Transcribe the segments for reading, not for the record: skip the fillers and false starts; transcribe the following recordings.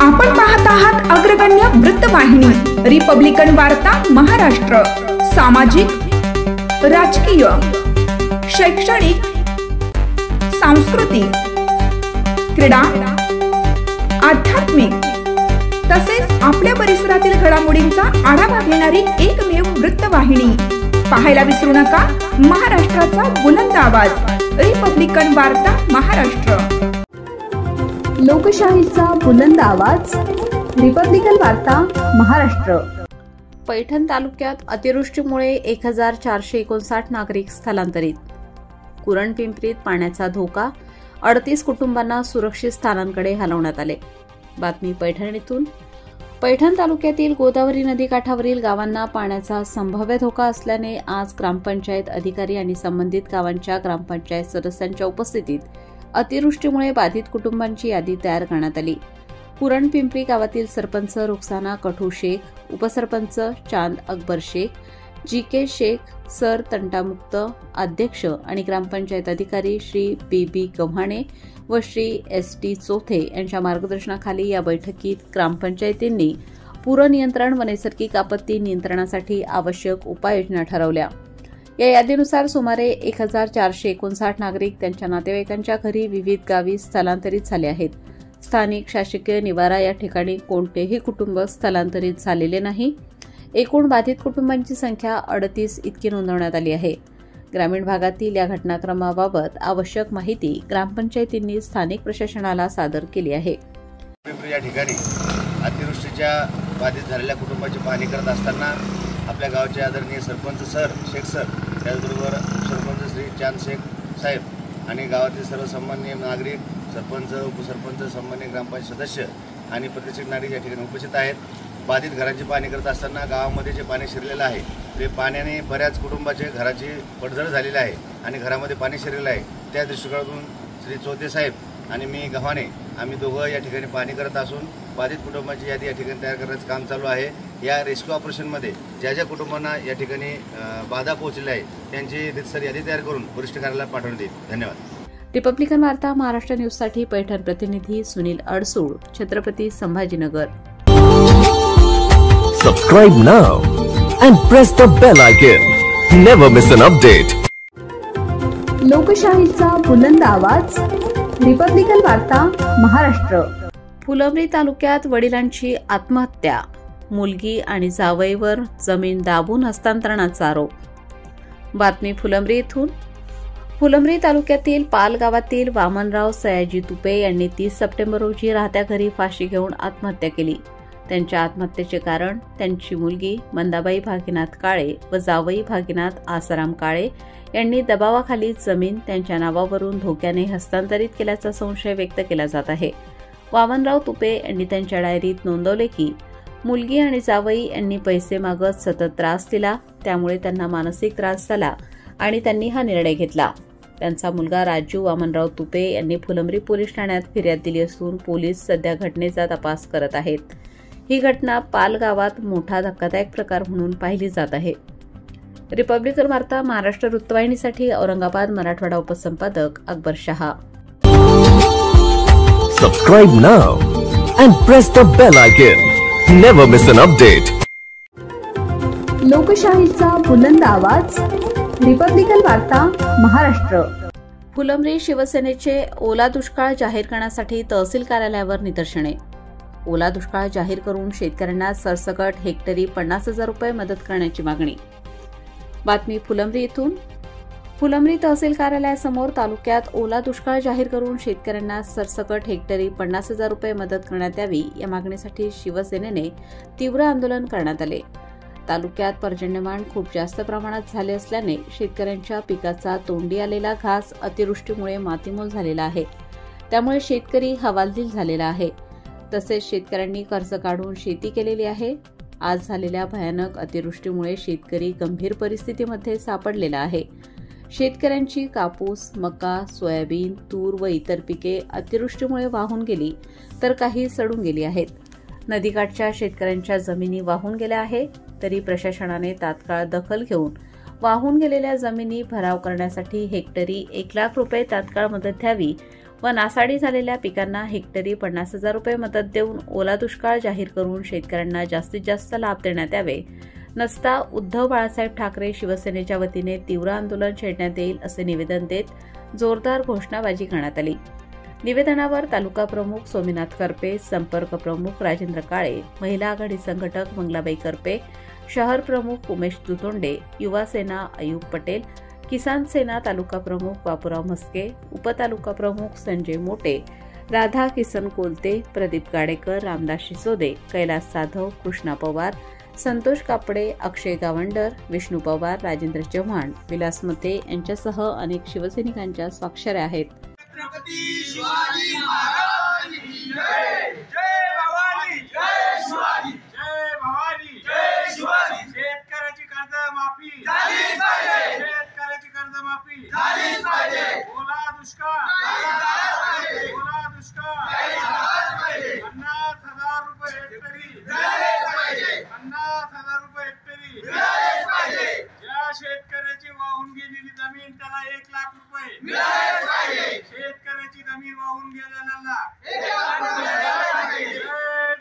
आपण पाहत आहात अग्रगण्य वृत्तवाहिनी रिपब्लिकन वार्ता महाराष्ट्र। सामाजिक, राजकीय, शैक्षणिक, सांस्कृतिक, क्रीडा, आध्यात्मिक तसेच आपल्या परिसरातील घडामोडींचा आढावा घेणारी एकमेव वृत्तवाहिनी। पाहायला विसरू नका महाराष्ट्राचा बुलंद आवाज रिपब्लिकन वार्ता महाराष्ट्र। लोकशाहीचा बुलंद आवाज रिपब्लिकन वार्ता महाराष्ट्र। पैठण तालुक्यात अतिवृष्टीमुळे 1459 नागरिक स्थलांतरित। कुरणपिंपरीत पाण्याचा धोका, 38 कुटुंबांना सुरक्षित स्थानांकडे हलवण्यात आले। बातमी पैठण येथून। पैठण तालुक्यातील गोदावरी नदीकाठावरील गावांना पाण्याचा संभाव्य धोका असल्याने आज ग्रामपंचायत अधिकारी आणि संबंधित गावांच्या ग्रामपंचायत सदस्यांच्या उपस्थितीत अतिवृष्टीमुळे बाधित कुटुंबांची यादी तयार करण्यात आली। कुरणपिंपरी गावातील सरपंच रुखसाना कठू शेख, उपसरपंच चांद अकबर शेख, जी.के. शेख, सर तंटामुक्त अध्यक्ष आणि ग्रामपंचायत अधिकारी श्री बी गव्हाणे व श्री एस.टी. चोथे यांच्या मार्गदर्शनाखाली या बैठकीत ग्रामपंचायतींनी पूरनियंत्रण व नैसर्गिक आपत्ती नियंत्रणासाठी आवश्यक उपाययोजना ठरवल्या। या यादीनुसार सुमारे 1459 नागरिक त्यांच्या नातेवाईकांच्या घरी विविध गावी स्थलांतरित झाले आहेत। स्थानिक शासकीय निवारा या ठिकाणी कोणतेही कुटुंब स्थलांतरित झालेले नाही। एकूण बाधित कुटुंबांची संख्या 38 इतकी नोंदवण्यात आली आहे। ग्रामीण भागातील या घटनाक्रमाबाबत आवश्यक माहिती ग्रामपंचायतींनी स्थानिक प्रशासनाला सादर केली आहे। या ठिकाणी अतिवृष्टीच्या बाधित झालेल्या कुटुंबाची पाहणी करत असताना आपल्या गावचे आदरणीय सरपंच सर शेख सर, त्याचबरोबर सरपंच श्री चांद शेख साहेब आणि गावातील सर्व सन्माननीय नागरिक, सरपंच, उपसरपंच, सन्माननीय ग्रामपंचायत सदस्य आणि प्रतिष्ठित नागरिक या ठिकाणी उपस्थित आहेत। बाधित घरांची पाहणी करत असताना गावामध्ये जे पाणी शिरलेलं आहे ते पाण्याने बऱ्याच कुटुंबाचे घराची पडझड झालेली आहे आणि घरामध्ये पाणी शिरलेलं आहे। त्या दृष्टिकोनातून श्री चौथे साहेब आणि मी गव्हाणे आम्ही दोघं या ठिकाणी पाहणी करत असून बाधित कुटुंबाची यादी या ठिकाणी तयार करण्याचं काम चालू आहे। या रेस्क्यू ऑपरेशनमध्ये ज्या ज्या कुटुंबांना या ठिकाणी बाधा पोहोचली आहे त्यांची रितसर यादी तयार करून वरिष्ठ कार्यालयाला पाठवण्यात येईल। धन्यवाद। रिपब्लिकन वार्ता महाराष्ट्र न्यूजसाठी पैठण प्रतिनिधी Sunil Adsul, Chhatrapati Sambhajinagar. Subscribe now and press the bell icon. Never miss an update. लोकशाहीचा बुलंद आवाज रिपब्लिकन वार्ता महाराष्ट्र। फुलंब्री तालुक्यात वडिलांची आत्महत्या, मुलगी आणि जावईवर जमीन दाबून हस्तांतरणाचा आरोप। बातमी फुलंब्री येथून। फुलंब्री तालुक्यातील पाल गावातील वामनराव सयाजी तुपे यांनी 30 सप्टेंबर रोजी राहत्या घरी फाशी घेऊन आत्महत्या केली। त्यांच्या आत्महत्येचे कारण त्यांची मुलगी मंदाबाई भागीनाथ काळे व जावई भागीनाथ आसाराम काळे यांनी दबावाखाली जमीन त्यांच्या नावावरून धोक्याने हस्तांतरित केल्याचा संशय व्यक्त केला जात आहे। वामनराव तुपे यांनी त्यांच्या डायरीत नोंदवले की मुलगी आणि जावई यांनी पैसे मागत सतत त्रास दिला, त्यामुळे त्यांना मानसिक त्रास झाला आणि त्यांनी हा निर्णय घेतला। त्यांचा मुलगा राजू वामनराव तुपे यांनी फुलंब्री पोलीस ठाण्यात फिर्याद दिली असून पोलीस सध्या घटनेचा तपास करत आहेत। ही घटना पाल गावात मोठा धक्कादायक प्रकार म्हणून पाहिली जात आहे। रिपब्लिकन वार्ता Maharashtra वृत्तवाहिनीसाठी Aurangabad Marathwada उपसंपादक Akbar Shah. Subscribe now and press the bell icon. Never miss an update. लोकशाहीचा बुलंद आवाज रिपब्लिकन वार्ता महाराष्ट्र। फुलंब्री शिवसेनेचे ओला दुष्काळ जाहीर करण्यासाठी तहसील कार्यालयावर निदर्शने। ओला दुष्काळ जाहीर करून शेतकऱ्यांना सरसकट हेक्टरी 50,000 रुपये मदत करण्याची मागणी। बातमी फुलंब्री येथून। फुलंब्री तहसील कार्यालयासमोर तालुक्यात ओला दुष्काळ जाहीर करून शेतकऱ्यांना सरसकट हेक्टरी 50,000 रुपये मदत करण्यात यावी या मागणीसाठी शिवसेनेने तीव्र आंदोलन करण्यात आले। तालुक्यात पर्जन्यमान खूप जास्त प्रमाणात झाले असल्याने शेतकऱ्यांच्या पिकाचा तोंडी आलेला घास अतिवृष्टीमुळे मातीमोल झालेला आहे, त्यामुळे शेतकरी हवालदिल झालेला आहे। तसेच शेतकऱ्यांनी कर्ज काढून शेती केलेली आहे। आज झालेल्या भयानक अतिवृष्टीमुळे शेतकरी गंभीर परिस्थितीमध्ये सापडलेला आहे। शेतकऱ्यांची कापूस, मका, सोयाबीन, तूर व इतर पिके अतिवृष्टीमुळे वाहून गेली तर काही सडून गेली आहेत। नदीकाठच्या शेतकऱ्यांच्या जमिनी वाहून गेल्या आहेत, तरी प्रशासनाने तात्काळ दखल घेऊन वाहून गेलेल्या जमिनी भराव करण्यासाठी हेक्टरी 1,00,000 रुपये तात्काळ मदत द्यावी व नासाडी झालेल्या पिकांना हेक्टरी 50,000 रुपये मदत देऊन ओला दुष्काळ जाहीर करून शेतकऱ्यांना जास्तीत जास्त लाभ देण्यात यावे. नसता उद्धव बाळासाहेब ठाकरे शिवसेनेच्या वतीने तीव्र आंदोलन छेडण्यात येईल असे निवेदन देत जोरदार घोषणाबाजी करण्यात आली. निवेदनावर तालुका प्रमुख सोमीनाथ करपे, संपर्क प्रमुख राजेंद्र काळे, महिला आघाडी संघटक मंगलाबाई करपे, शहर प्रमुख उमेश दुतोंडे, युवा सेना अयूब पटेल, किसान सेना तालुका प्रमुख बापूराव म्हस्के, उपतालुका प्रमुख संजय मोटे, राधा किसन कोलते, प्रदीप गाडेकर, रामदास शिसोदे, कैलास जाधव, कृष्णा पवार, संतोष कापडे, अक्षय गावंडर, विष्णू पवार, राजेंद्र चव्हाण, विलास मते यांच्यासह अनेक शिवसैनिकांच्या स्वाक्षऱ्या आहेत. छत्रपती शिवाजी महाराज की जय. जय भवानी, जय शिवाजी, जय भवानी, जय शिवाजी. शेतकऱ्याची कर्जमाफी झालीच पाहिजे, शेतकऱ्याची कर्जमाफी झालीच पाहिजे. ओला दुष्काळ झालाच पाहिजे, ओला दुष्काळ झालाच पाहिजे. 50,000 रुपये हेक्टरी झालेच पाहिजे, 50,000 रुपये हेक्टरी झालेच पाहिजे. ज्या शेतकऱ्याची वाहून गेलेली जमीन त्याला 1,00,000 रुपये मिळालेच पाहिजे. शेतकऱ्याची जमीन वाहून गेलेल्याला जय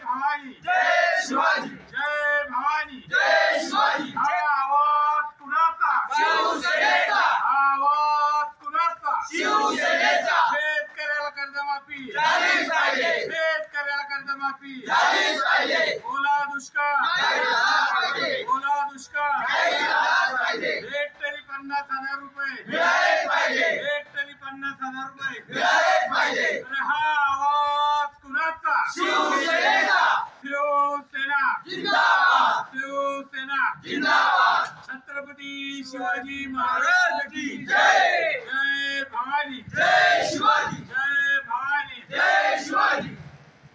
भवानी, जय शिवाजी, जय भवानी, जय शिवाजी. हा आवाज कुणाचा? शिवसेनेचा. आवाज कुणाचा? शिवसेनेचा. शेतकऱ्याला कर्जमाफी झालीच पाहिजे, शेतकऱ्याला कर्जमाफी झालीच पाहिजे. ओला दुष्काळ झालाच पाहिजे, ओला दुष्काळ झालाच पाहिजे. हेक्टरी 50,000 रुपये मिळालेच पाहिजे, हेक्टरी 50,000 रुपये मिळालेच पाहिजे. अरे हा आवाज कुणाचा? शिवसेनेचा. शिवसेना जिंदाबाद, शिवसेना जिंदाबाद. छत्रपती शिवाजी महाराज की जय. जय भवानी, जय शिवाजी, जय भवानी, जय शिवाजी.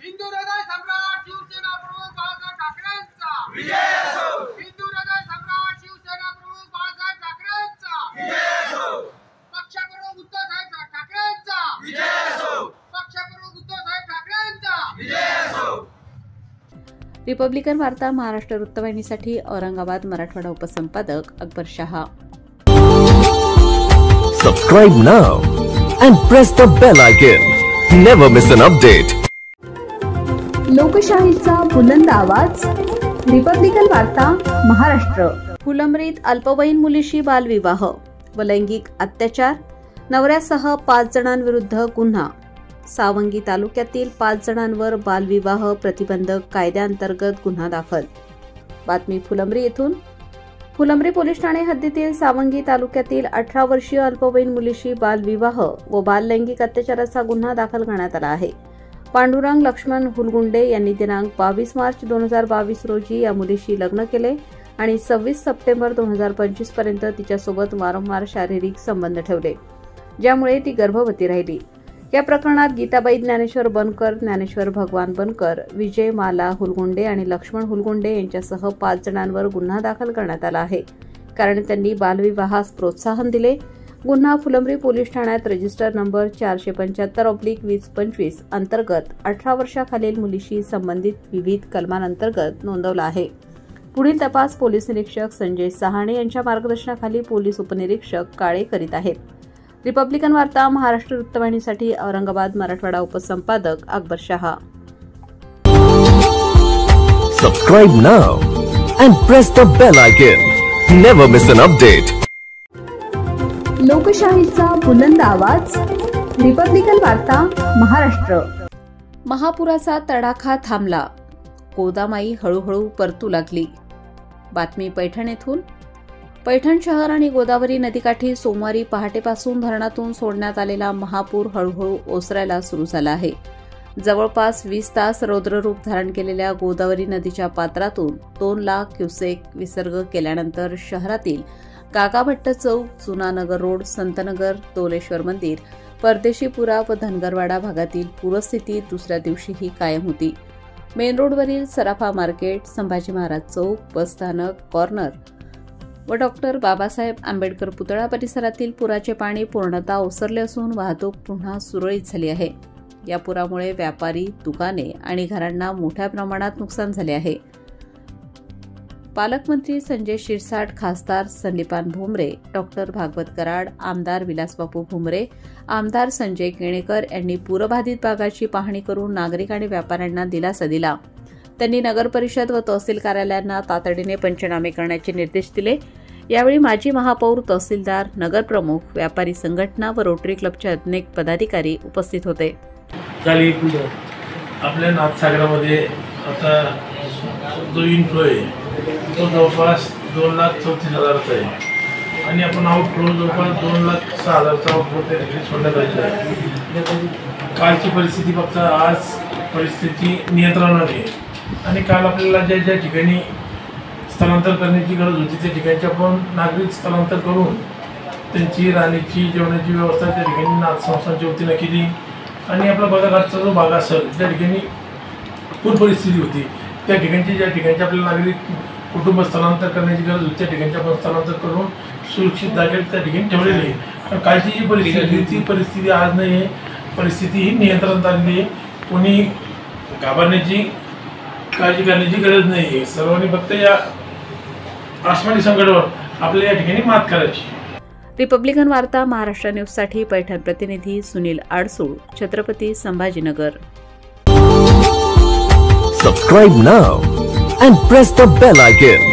हिंदू हृदय सम्राट शिवसेना प्रमुख बाळासाहेब ठाकरेंचा विजय असो. हिंदू हृदय सम्राट शिवसेना प्रमुख बाळासाहेब ठाकरेंचा विजय असो. पक्षप्रमुख उद्धवसाहेब ठाकरेंचा विजय असो. पक्षप्रमुख उद्धवसाहेब ठाकरेंचा विजय असो. रिपब्लिकन वार्ता Maharashtra वृत्तवाहिनीसाठी Aurangabad Marathwada उपसंपादक Akbar Shah. Subscribe now and press the bell icon. Never miss an update. लोकशाहीचा बुलंद आवाज, रिपब्लिकन वार्ता महाराष्ट्र. फुलंब्रीत अल्पवयीन मुलीशी बालविवाह व लैंगिक अत्याचार, नवऱ्यासह 5 जणांविरुद्ध गुन्हा. सावंगी तालुक्यातील 5 जणांवर बालविवाह प्रतिबंधक कायद्याअंतर्गत गुन्हा दाखल. बातमी फुलंब्री येथून. फुलंब्री पोलीस ठाणे हद्दीतील सावंगी तालुक्यातील 18 वर्षीय अल्पवयीन मुलीशी बालविवाह व बाल लैंगिक अत्याचाराचा गुन्हा दाखल करण्यात आला आहे. पांडुरंग लक्ष्मण हुलगुंडे यांनी दिनांक 22 मार्च 2022 रोजी या मुलीशी लग्न केले आणि 26 सप्टेंबर 2025 पर्यंत तिच्यासोबत वारंवार शारीरिक संबंध ठेवले, ज्यामुळे ती गर्भवती राहिली. या प्रकरणात गीताबाई ज्ञानेश्वर बनकर, ज्ञानेश्वर भगवान बनकर, विजय माला हुलगुंडे आणि लक्ष्मण हुलगुंडे यांच्यासह 5 जणांवर गुन्हा दाखल करण्यात आला आहे, कारण त्यांनी बालविवाहास प्रोत्साहन दिले. गुन्हा फुलंब्री पोलीस ठाण्यात रजिस्टर नंबर 475/2025 अंतर्गत 18 वर्षाखालील मुलीशी संबंधित विविध कलमांअंतर्गत नोंदवला आहे. पुढील तपास पोलीस निरीक्षक संजय सहाणे यांच्या मार्गदर्शनाखाली पोलीस उपनिरीक्षक काळे करीत आहेत. रिपब्लिकन वार्ता Maharashtra वृत्तवाहिनीसाठी Aurangabad Marathwada उपसंपादक Akbar Shah. Subscribe now and press the bell icon. Never miss an update. लोकशाहीचा बुलंद आवाज, रिपब्लिकन वार्ता महाराष्ट्र. महापुराचा तडाखा थांबला, गोदामाई हळूहळू परतू लागली. बातमी पैठण येथून. पैठण शहर आणि गोदावरी नदीकाठी सोमवारी पहाटेपासून धरणातून सोडण्यात आलेला महापूर हळूहळू ओसरायला सुरू झाला आहे. जवळपास 20 तास रौद्ररूप धारण केलेल्या गोदावरी नदीच्या पात्रातून 2 लाख क्युसेक विसर्ग केल्यानंतर शहरातील काकाभट्ट चौक, जुनानगर रोड, संतनगर, तोलेश्वर मंदिर, परदेशीपुरा व धनगरवाडा भागातील पूरस्थिती दुसऱ्या दिवशीही कायम होती. मेन रोडवरील सराफा मार्केट, संभाजी महाराज चौक, बसस्थानक, कॉर्नर व डॉक्टर बाबासाहेब आंबेडकर पुतळा परिसरातील पुराचे पाणी पूर्णतः ओसरले असून वाहतूक पुन्हा सुरळीत झाली आहे. या पुरामुळे व्यापारी, दुकाने आणि घरांना मोठ्या प्रमाणात नुकसान झाले आहे. पालकमंत्री संजय शिरसाट, खासदार संदीपान भुमरे, डॉक्टर भागवत कराड, आमदार विलासबापू भुमरे, आमदार संजय केणेकर यांनी पूरबाधित भागाची पाहणी करून नागरिक आणि व्यापाऱ्यांना दिलासा दिला. त्यांनी नगरपरिषद व तहसील कार्यालयांना तातडीने पंचनामे करण्याचे निर्देश दिले. यावेळी माजी महापौर, तहसीलदार, नगरप्रमुख, व्यापारी संघटना व रोटरी क्लबचे अनेक पदाधिकारी उपस्थित होते. आपल्या नाथसागरामध्ये आता जो इनफ्लो आहे तो जवळपास 2,34,000चा आहे आणि आपण आउटफ्लो जवळपास 2,06,000चा आउटफ्लो त्या ठिकाणी सोडण्यात आलेला आहे. कालची परिस्थिती बघता आज परिस्थिती नियंत्रणात आहे आणि काल आपल्याला ज्या ज्या ठिकाणी स्थलांतर करण्याची गरज होती त्या ठिकाणची आपण नागरिक स्थलांतर करून त्यांची राहण्याची, जेवणाची व्यवस्था त्या ठिकाणी नाथ संस्थांच्या वतीनं केली आणि आपला गोदाघाटचा जो भाग असेल त्या ठिकाणी पूर परिस्थिती होती त्या ठिकाणची ज्या ठिकाणचे आपल्याला नागरिक कुटुंब स्थलांतर करण्याची गरज होती त्या ठिकाणची आपण स्थलांतर करून सुरक्षित जागेत त्या ठिकाणी ठेवलेली आहे. पण कालची जी परिस्थिती ती परिस्थिती आज नाही आहे. परिस्थिती ही नियंत्रणात आलेली आहे. कोणी घाबरण्याची, काळजी करण्याची गरज नाही आहे. सर्वांनी फक्त या आसमानी संकटावर आपल्या या ठिकाणी मात करायची. रिपब्लिकन वार्ता महाराष्ट्र न्यूजसाठी पैठण प्रतिनिधी Sunil Adsul, Chhatrapati Sambhajinagar. Subscribe now and press the bell icon.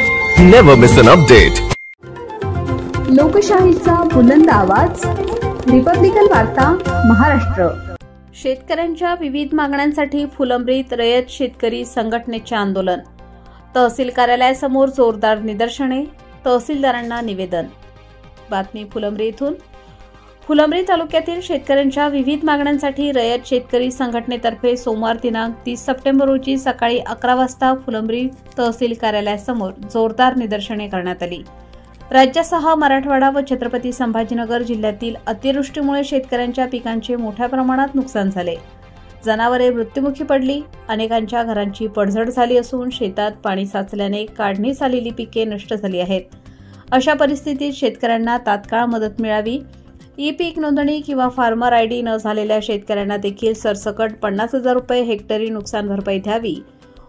Never miss an update. लोकशाहीचा बुलंद आवाज, रिपब्लिकन वार्ता महाराष्ट्र. शेतकऱ्यांच्या विविध मागण्यांसाठी फुलंब्रीत रयत शेतकरी संघटनेचे आंदोलन. तहसील कार्यालयासमोर जोरदार निदर्शने, तहसीलदारांना निवेदन. बातमी फुलंब्री इथून. फुलंब्री तालुक्यातील शेतकऱ्यांच्या विविध मागण्यांसाठी रयत शेतकरी संघटनेतर्फे सोमवार दिनांक 30 सप्टेंबर रोजी सकाळी 11 वाजता फुलंब्री तहसील कार्यालयासमोर जोरदार निदर्शने करण्यात आली. राज्यासह मराठवाडा व छत्रपती संभाजीनगर जिल्ह्यातील अतिवृष्टीमुळे शेतकऱ्यांच्या पिकांचे मोठ्या प्रमाणात नुकसान झाले. जनावरे मृत्युमुखी पडली. अनेकांच्या घरांची पडझड झाली असून शेतात पाणी साचल्याने काढणीस आलेली पिके नष्ट झाली आहेत. अशा परिस्थितीत शेतकऱ्यांना तात्काळ मदत मिळावी. ई पीक नोंदणी किंवा फार्मर आयडी न झालेल्या शेतकऱ्यांना देखील सरसकट 50,000 रुपये हेक्टरी नुकसान भरपाई द्यावी,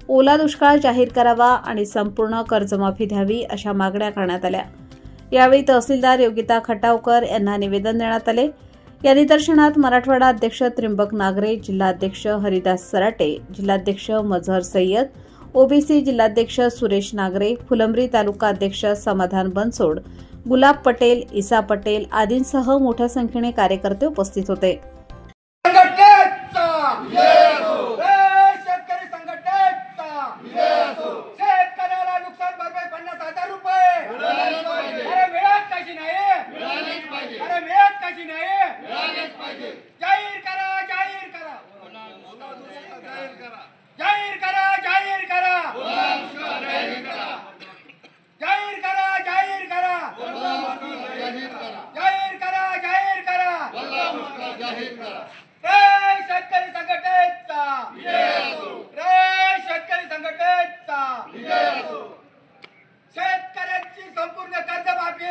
ओला दुष्काळ जाहीर करावा आणि संपूर्ण कर्जमाफी द्यावी अशा मागण्या करण्यात आल्या. यावेळी तहसीलदार योगिता खटावकर यांना निवेदन देण्यात आले. या निदर्शनात मराठवाडा अध्यक्ष त्रिंबक नागरे, जिल्हाध्यक्ष हरिदास सराटे, जिल्हाध्यक्ष मझहर सय्यद, ओबीसी जिल्हाध्यक्ष सुरेश नागरे, फुलंब्री तालुका अध्यक्ष समाधान बनसोड, गुलाब पटेल, इसा पटेल आदींसह मोठ्या संख्येने कार्यकर्ते उपस्थित होते. शेतकरी संघटनेचा शेतकऱ्याला नुकसान भरपाई 50,000 रुपये. अरे मिळत कशी नाही, अरे मिळत कशी नाही. जाहीर करा, जाहीर करा, जाहीर करा, जाहीर करा, जाहीर करा, जाहीर करा, जाहीर करा, जाहीर करा. रे शेतकरी संघटनेचा, रे शेतकरी संघटनेचा शेतकऱ्यांची संपूर्ण कर्जमाफी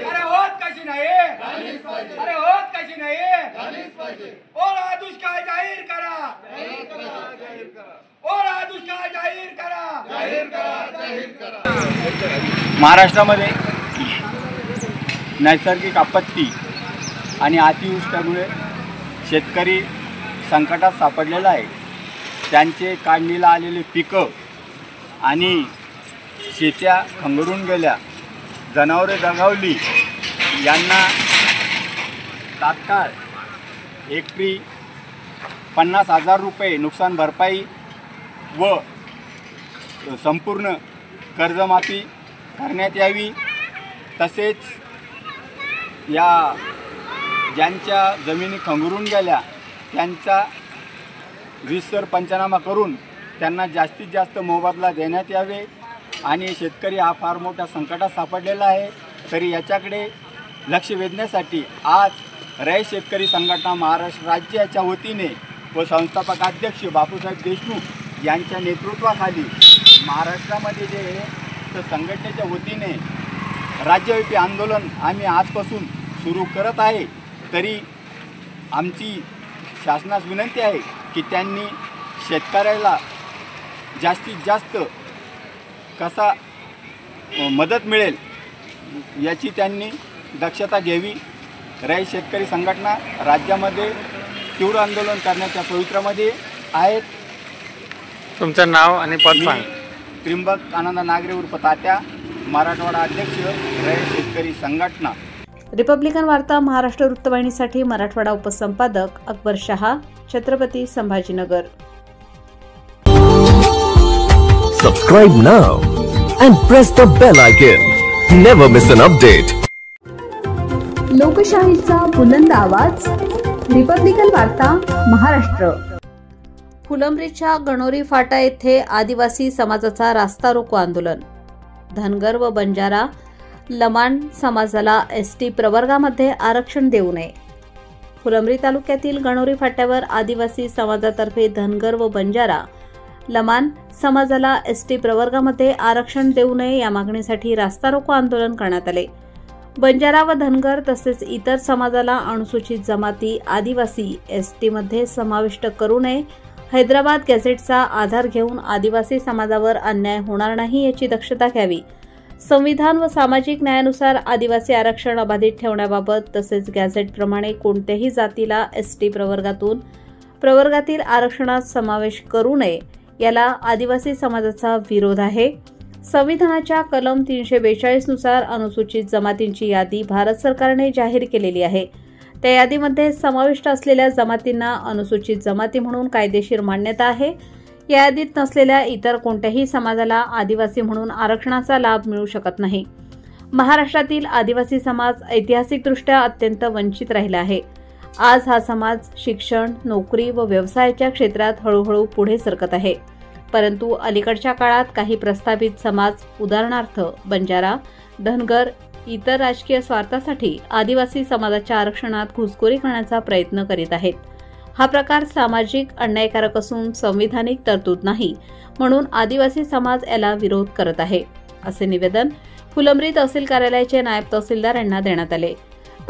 अरे होत कशी नाही, अरे होत कशी नाही. ओला दुष्काळ जाहीर करा, ओला दुष्काळ जाहीर करा. महाराष्ट्रामध्ये नैसर्गिक आपत्ती आणि अतिवृष्टीमुळे शेतकरी संकटात सापडलेला आहे. त्यांचे काढणीला आलेले पिकं आणि शेत्या खंगरून गेल्या, जनावरे दगावली. यांना तात्काळ हेक्टरी 50,000 रुपये नुकसान भरपाई व संपूर्ण कर्जमाफी करण्यात यावी. तसेच या ज्यांच्या जमिनी खंगरून गेल्या त्यांचा विस्तर पंचनामा करून त्यांना जास्तीत जास्त मोबदला देण्यात यावे. आणि शेतकरी हा फार मोठ्या संकटात सापडलेला आहे. तरी याच्याकडे लक्ष वेधण्यासाठी आज रयत शेतकरी संघटना महाराष्ट्र राज्याच्या वतीने व संस्थापक अध्यक्ष बापूसाहेब देशमुख यांच्या नेतृत्वाखाली महाराष्ट्रामध्ये जे आहे तर संघटनेच्या वतीने राज्यव्यापी आंदोलन आम्ही आजपासून सुरू करत आहे. तरी आमची शासनास विनंती आहे की त्यांनी शेतकऱ्याला जास्तीत जास्त कसा मदत मिळेल याची त्यांनी दक्षता घ्यावी. रयत शेतकरी संघटना राज्यामध्ये तीव्र आंदोलन करण्याच्या पवित्रामध्ये आहेत. तुमचं नाव आणि पद सांग. त्रिंबक आनंद नागरे उर्फ तात्या, मराठवाडा अध्यक्ष, रयत शेतकरी संघटना. रिपब्लिकन वार्ता Maharashtra वृत्तवाहिनीसाठी Marathwada उपसंपादक Akbar Shah, Chhatrapati Sambhajinagar. Subscribe now and press the bell icon. Never miss an update. लोकशाहीचा बुलंद आवाज, रिपब्लिकन वार्ता महाराष्ट्र. फुलंब्रीच्या गणोरी फाटा येथे आदिवासी समाजाचा रास्ता रोको आंदोलन. धनगर व बंजारा लमाण समाजाला एसटी प्रवर्गामध्ये आरक्षण देऊ नये. फुलंब्री तालुक्यातील गणोरी फाट्यावर आदिवासी समाजातर्फे धनगर व बंजारा लमाण समाजाला एसटी प्रवर्गामध्ये आरक्षण देऊ नये या मागणीसाठी रास्ता रोको आंदोलन करण्यात आले. बंजारा व धनगर तसेच इतर समाजाला अनुसूचित जमाती आदिवासी एसटीमध्ये समाविष्ट करू नये. हैदराबाद गॅझेटचा आधार घेऊन आदिवासी समाजावर अन्याय होणार नाही याची दक्षता घ्यावी. संविधान व सामाजिक न्यायानुसार आदिवासी आरक्षण अबाधित ठेवण्याबाबत तसेच गॅझेटप्रमाणे कोणत्याही जातीला एसटी प्रवर्गातील आरक्षणात समावेश करू नये याला आदिवासी समाजाचा विरोध आहे. संविधानाच्या कलम 342 नुसार अनुसूचित जमातींची यादी भारत सरकारने जाहीर केलेली आहे. त्या यादीमध्ये समाविष्ट असलेल्या जमातींना अनुसूचित जमाती म्हणून कायदेशीर मान्यता आहे. या यादीत नसलेल्या इतर कोणत्याही समाजाला आदिवासी म्हणून आरक्षणाचा लाभ मिळू शकत नाही. महाराष्ट्रातील आदिवासी समाज ऐतिहासिकदृष्ट्या अत्यंत वंचित राहिला आहे. आज हा समाज शिक्षण, नोकरी व व्यवसायाच्या क्षेत्रात हळूहळू पुढे सरकत आहे. परंतु अलीकडच्या काळात काही प्रस्थापित समाज उदाहरणार्थ बंजारा, धनगर इतर राजकीय स्वार्थासाठी आदिवासी समाजाच्या आरक्षणात घुसखोरी करण्याचा प्रयत्न करीत आहेत. हा प्रकार सामाजिक अन्यायकारक असून संविधानिक तरतूद नाही, म्हणून आदिवासी समाज याला विरोध करत आहे, असे निवेदन फुलंब्री तहसील कार्यालयाचे नायब तहसीलदार यांना देण्यात आले.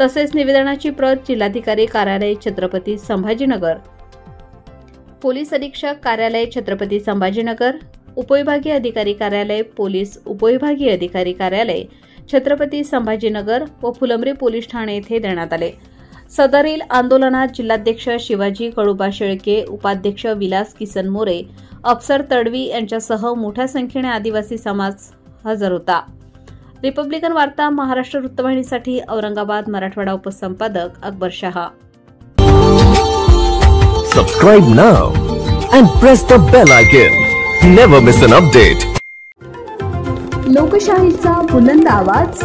तसेच निवेदनाची प्रत जिल्हाधिकारी कार्यालय छत्रपती संभाजीनगर, पोलीस अधीक्षक कार्यालय छत्रपती संभाजीनगर, उपविभागीय अधिकारी कार्यालय पोलीस उपविभागीय अधिकारी कार्यालय छत्रपती संभाजीनगर व फुलंब्री पोलीस ठाणे येथे देण्यात आले. सदरील आंदोलनात जिल्हाध्यक्ष शिवाजी कळुबा शेळके, उपाध्यक्ष विलास किसन मोरे, अफसर तडवी यांच्यासह मोठ्या संख्येने आदिवासी समाज हजर होता. रिपब्लिकन वार्ता Maharashtra वृत्तवाहिनीसाठी Aurangabad Marathwada उपसंपादक Akbar Shah. Subscribe now and press the bell icon. Never miss an update. लोकशाहीचा बुलंद आवाज,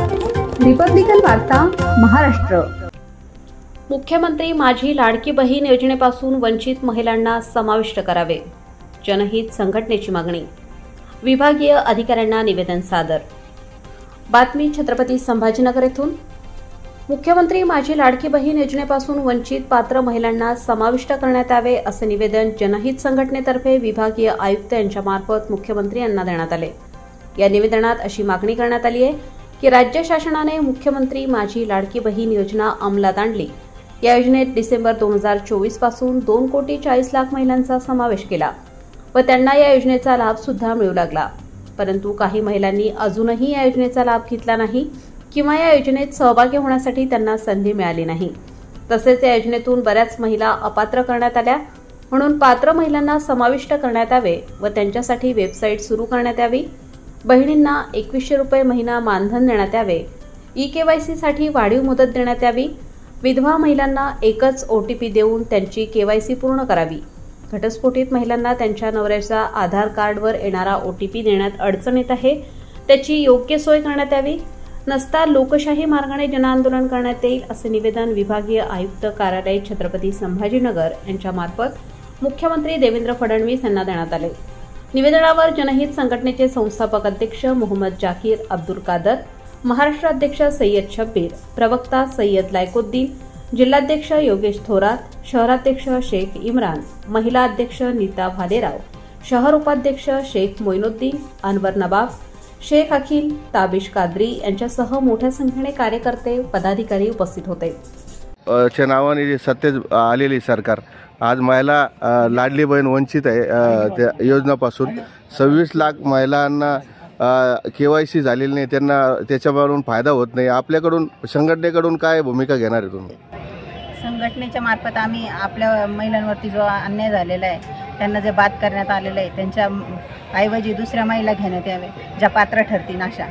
रिपब्लिकन वार्ता महाराष्ट्र. मुख्यमंत्री माझी लाडकी बहीण योजनेपासून वंचित महिलांना समाविष्ट करावे. जनहित संघटनेची मागणी. विभागीय अधिकाऱ्यांना निवेदन सादर. बातमी छत्रपती संभाजीनगर येथून. मुख्यमंत्री माझी लाडकी बहीण योजनेपासून वंचित पात्र महिलांना समाविष्ट करण्यात यावे असे निवेदन जनहित संघटनेतर्फे विभागीय आयुक्त यांच्यामार्फत मुख्यमंत्री यांना देण्यात आले. या निवेदनात अशी मागणी करण्यात आली आहे की राज्य शासनाने मुख्यमंत्री माझी लाडकी बहीण योजना अंमलात आणली. या योजनेत डिसेंबर 2024 पासून 2,40,00,000 महिलांचा समावेश केला व त्यांना या योजनेचा लाभ सुद्धा मिळू लागला. परंतु काही महिलांनी अजूनही या योजनेचा लाभ घेतला नाही किंवा या योजनेत सहभागी होण्यासाठी त्यांना संधी मिळाली नाही. तसेच या योजनेतून बऱ्याच महिला अपात्र करण्यात आल्या. म्हणून पात्र महिलांना समाविष्ट करण्यात यावे व त्यांच्यासाठी वेबसाईट सुरू करण्यात यावी. बहिणींना 2100 रुपये महिना मानधन देण्यात यावे. ई-केवायसी साठी वाढीव मुदत देण्यात यावी. विधवा महिलांना एकच OTP देऊन त्यांची केवायसी पूर्ण करावी. घटस्फोटित महिलांना त्यांच्या नवऱ्याच्या आधार कार्डवर येणारा OTP देण्यात अडचण येत आहे, त्याची योग्य सोय करण्यात यावी. नसता लोकशाही मार्गाने जनआंदोलन करण्यात येईल असे निवेदन विभागीय आयुक्त कार्यालय छत्रपती संभाजीनगर यांच्यामार्फत मुख्यमंत्री देवेंद्र फडणवीस यांना देण्यात आले. निवेदनावर जनहित संघटनेचे संस्थापक अध्यक्ष मोहम्मद जाकीर अब्दुल कादर, महाराष्ट्र अध्यक्ष सय्यद शब्बीर, प्रवक्ता सय्यद लायकुद्दीन, जिल्हाध्यक्ष योगेश थोरात, शहराध्यक्ष शेख इम्रान, महिला अध्यक्ष नीता भालेराव, शहर उपाध्यक्छ शेख मोइनुद्दीन, अनवर नवाब, शेख अखिल, ताबिश कादरी यांच्यासह मोठ्या संख्येने कार्यकर्ते पदाधिकारी उपस्थित होते. च्या नावाने सत्तेत आलेली सरकार आज महिला लाडली बहीण वंचित आहे त्या योजनापासून 26 लाख महिलांना KYC झालेली नाही त्यांना त्याच्यावरून फायदा होत नाही, आपल्याकडून संघटनेकडून काय भूमिका घेणार आहे तुम्ही? संघटनेच्या मार्फत आम्ही आपल्या महिलांवरती जो अन्याय झालेला आहे त्यांना जे बाद करण्यात आलेलं आहे त्यांच्या ऐवजी दुसऱ्या महिला घेण्यात यावे ज्या पात्र ठरतील अशा.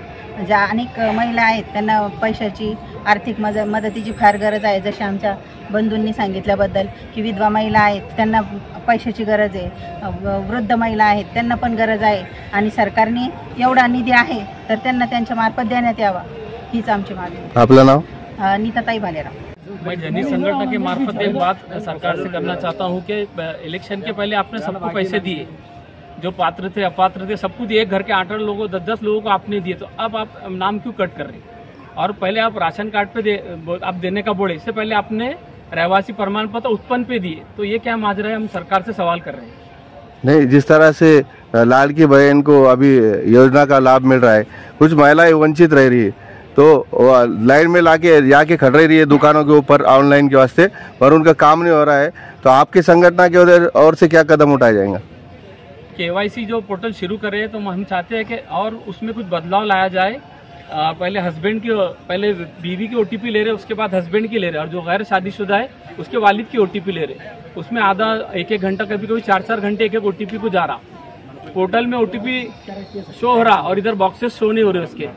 ज्या अनेक महिला आहेत त्यांना पैशाची आर्थिक मदतीची फार गरज आहे, जशी आमच्या बंधूंनी सांगितल्याबद्दल की विधवा महिला आहेत त्यांना पैशाची गरज आहे, वृद्ध महिला आहेत त्यांना पण गरज आहे आणि सरकारने एवढा निधी आहे तर त्यांना त्यांच्या मार्फत देण्यात यावा, हीच आमची मागणी. आपलं नाव? नीताताई भालेराव. मैं जनहित संगठन के मार्फत एक बात सरकार से करना चाहता हूँ कि इलेक्शन के पहले आपने सबको पैसे दिए, जो पात्र थे अपात्र थे सबको दिए, घर के 8 लोगों 10 लोगों को आपने दिए, तो अब आप नाम क्यों कट कर रहे हैं? और पहले आप राशन कार्ड पे आप देने का बोले, इससे पहले आपने रहवासी प्रमाण पत्र उत्पन्न पे दिए, तो ये क्या माजरा है? हम सरकार से सवाल कर रहे हैं. नहीं, जिस तरह से लाड़की बहन को अभी योजना का लाभ मिल रहा है, कुछ महिलाएं वंचित रह रही है, तो लाइन में जाके खड़ रही है दुकानों के ऊपर ऑनलाइन के वास्ते, और उनका काम नहीं हो रहा है, तो आपकी संगठन के ओर से क्या कदम उठाया जाएगा? KYC जो पोर्टल शुरू करे तो हम चाहते हैं कि और उसमें कुछ बदलाव लाया जाए. पहले बीवी की OTP ले रहे, उसके बाद हस्बैंड की ले रहे, और जो गैर शादीशुदा है उसके वालिद की OTP ले रहे. उसमें आधा 1-1 घंटा, कभी कभी 4-4 घंटे एक OTP को जा रहा. पोर्टल में OTP शो हो रहा और इधर बॉक्सेस शो नहीं हो रहे उसके.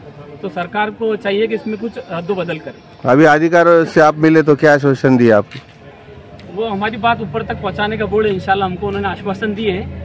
तो सरकार को चाहिए कि इसमें कुछ रद्द-बदल करे. अभी अधिकारियों से आप मिले तो क्या आश्वासन दिया आपको? वो हमारी बात ऊपर तक पहुंचाने का बोले, इंशाल्लाह हमको उन्होंने आश्वासन दिए है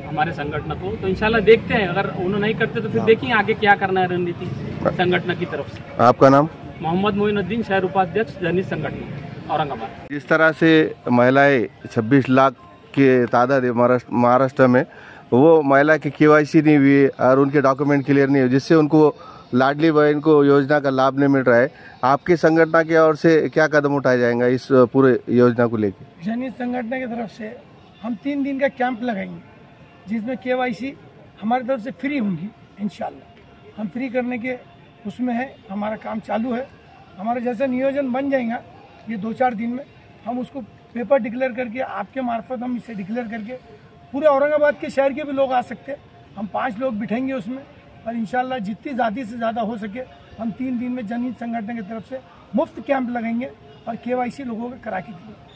हमारे संगठन को, तो इंशाल्लाह देखते हैं. अगर उन्होंने नहीं करते तो फिर देखिए आगे क्या करना है रणनीति संगठन की तरफ से. आपका नाम? मोहम्मद मोइनुद्दीन, शहर उपाध्यक्ष जनहित संगठन औरंगाबाद. जिस तरह से महिलाएं 26 लाख के तादाद है महाराष्ट्र में, वो महिला की KYC नहीं हुई और उनके डॉक्यूमेंट क्लियर नहीं हुए, जिससे उनको लाडली बहन को योजना का लाभ नहीं मिल रहा है. आपकी संगठन की ओर से क्या कदम उठाया जाएगा इस पूरे योजना को लेकर? जनहित संगठन की तरफ से हम 3 दिन का कैंप लगाएंगे, जिसमें KYC हमारी तरफ से फ्री होंगी. इंशाल्लाह हम फ्री करने के उसमें है, हमारा काम चालू है. हमारा जैसा नियोजन बन जाएगा ये 2-4 दिन में, हम उसको पेपर डिक्लेयर करके आपके मार्फत हम इसे डिक्लेयर करके पूरे औरंगाबाद के शहर के भी लोग आ सकते हैं. हम 5 लोग बिठाएंगे उसमें, और इंशाल्लाह जितनी ज़्यादा से ज़्यादा हो सके हम 3 दिन में जनहित संगठन की तरफ से मुफ्त कैंप लगाएंगे और KYC लोगों को करा के देंगे.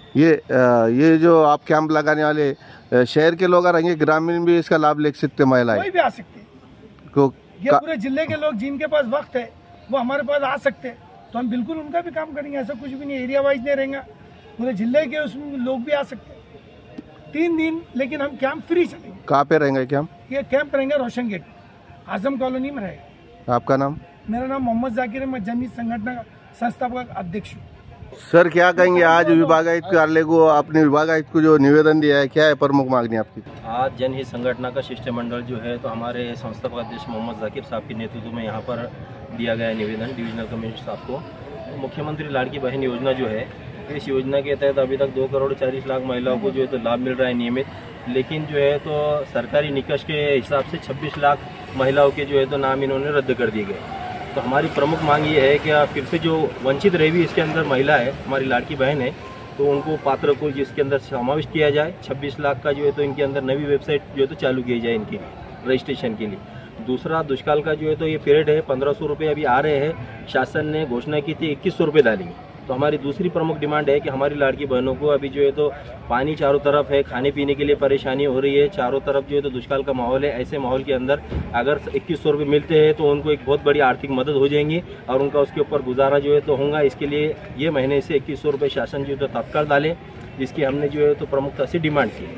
ये जो आप कैंप लगाने वाले शहर के लोग रहेंगे, ग्रामीण भी इसका लाभ ले सकते, महिलाएं कोई भी आ सकते हैं. ये पूरे जिले के लोग जिनके पास वक्त है वो हमारे पास आ सकते हैं, तो हम बिल्कुल उनका भी काम करेंगे. ऐसा कुछ भी नहीं, एरिया वाइज नहीं रहेगा, पूरे जिले के उसमें लोग भी आ सकते हैं. 3 दिन लेकिन हम कैंप फ्री चलेंगे. कहाँ पे रहेंगे कैंप? ये कैंप रहेंगे रोशन गेट, आजम कॉलोनी में रहेगा. आपका नाम? मेरा नाम मोहम्मद जाकिर है, मैं जनहित संगठन का संस्थापक अध्यक्ष हूँ. सर क्या कहेंगे, आज विभागायुक्त कार्यालय को आपने विभागायुक्त को जो निवेदन दिया है, क्या है प्रमुख मांगनी आपकी? आज जनहित संगठन का शिष्टमंडल जो है तो हमारे संस्थापक अध्यक्ष मोहम्मद जाकिर साहब के नेतृत्व में यहाँ पर दिया गया निवेदन डिविजनल कमिश्नर साहब को. मुख्यमंत्री लाड़की बहन योजना जो है, इस योजना के तहत अभी तक 2 करोड़ 40 लाख महिलाओं को जो है तो लाभ मिल रहा है नियमित, लेकिन जो है तो सरकारी निकष के हिसाब से 26 लाख महिलाओं के जो है तो नाम इन्होंने रद्द कर दिए गए. तो हमारी प्रमुख मांग ये है कि फिर से जो वंचित रही हुई इसके अंदर महिला है, हमारी लाड़की बहन है, तो उनको पात्र को जिसके अंदर समावेश किया जाए. 26 लाख का जो है तो इनके अंदर नवी वेबसाइट जो है तो चालू की जाए इनके रजिस्ट्रेशन के लिए. दूसरा, दुष्काल का जो है तो ये पीरियड है, 1500 रुपये अभी आ रहे हैं, शासन ने घोषणा की थी 2100 रुपये डालेंगे. तो हमारी दूसरी प्रमुख डिमांड है कि हमारी लाड़की बहनों को अभी जो है तो पानी चारों तरफ है, खाने पीने के लिए परेशानी हो रही है, चारों तरफ जो है तो दुष्काल का माहौल है. ऐसे माहौल के अंदर अगर 2100 रुपये मिलते हैं तो उनको एक बहुत बड़ी आर्थिक मदद हो जाएंगी और उनका उसके ऊपर गुजारा जो है तो होगा. इसके लिए ये महीने से 2100 रुपये शासन जो है तो तत्काल डाले, जिसकी हमने जो है तो प्रमुखता से डिमांड की.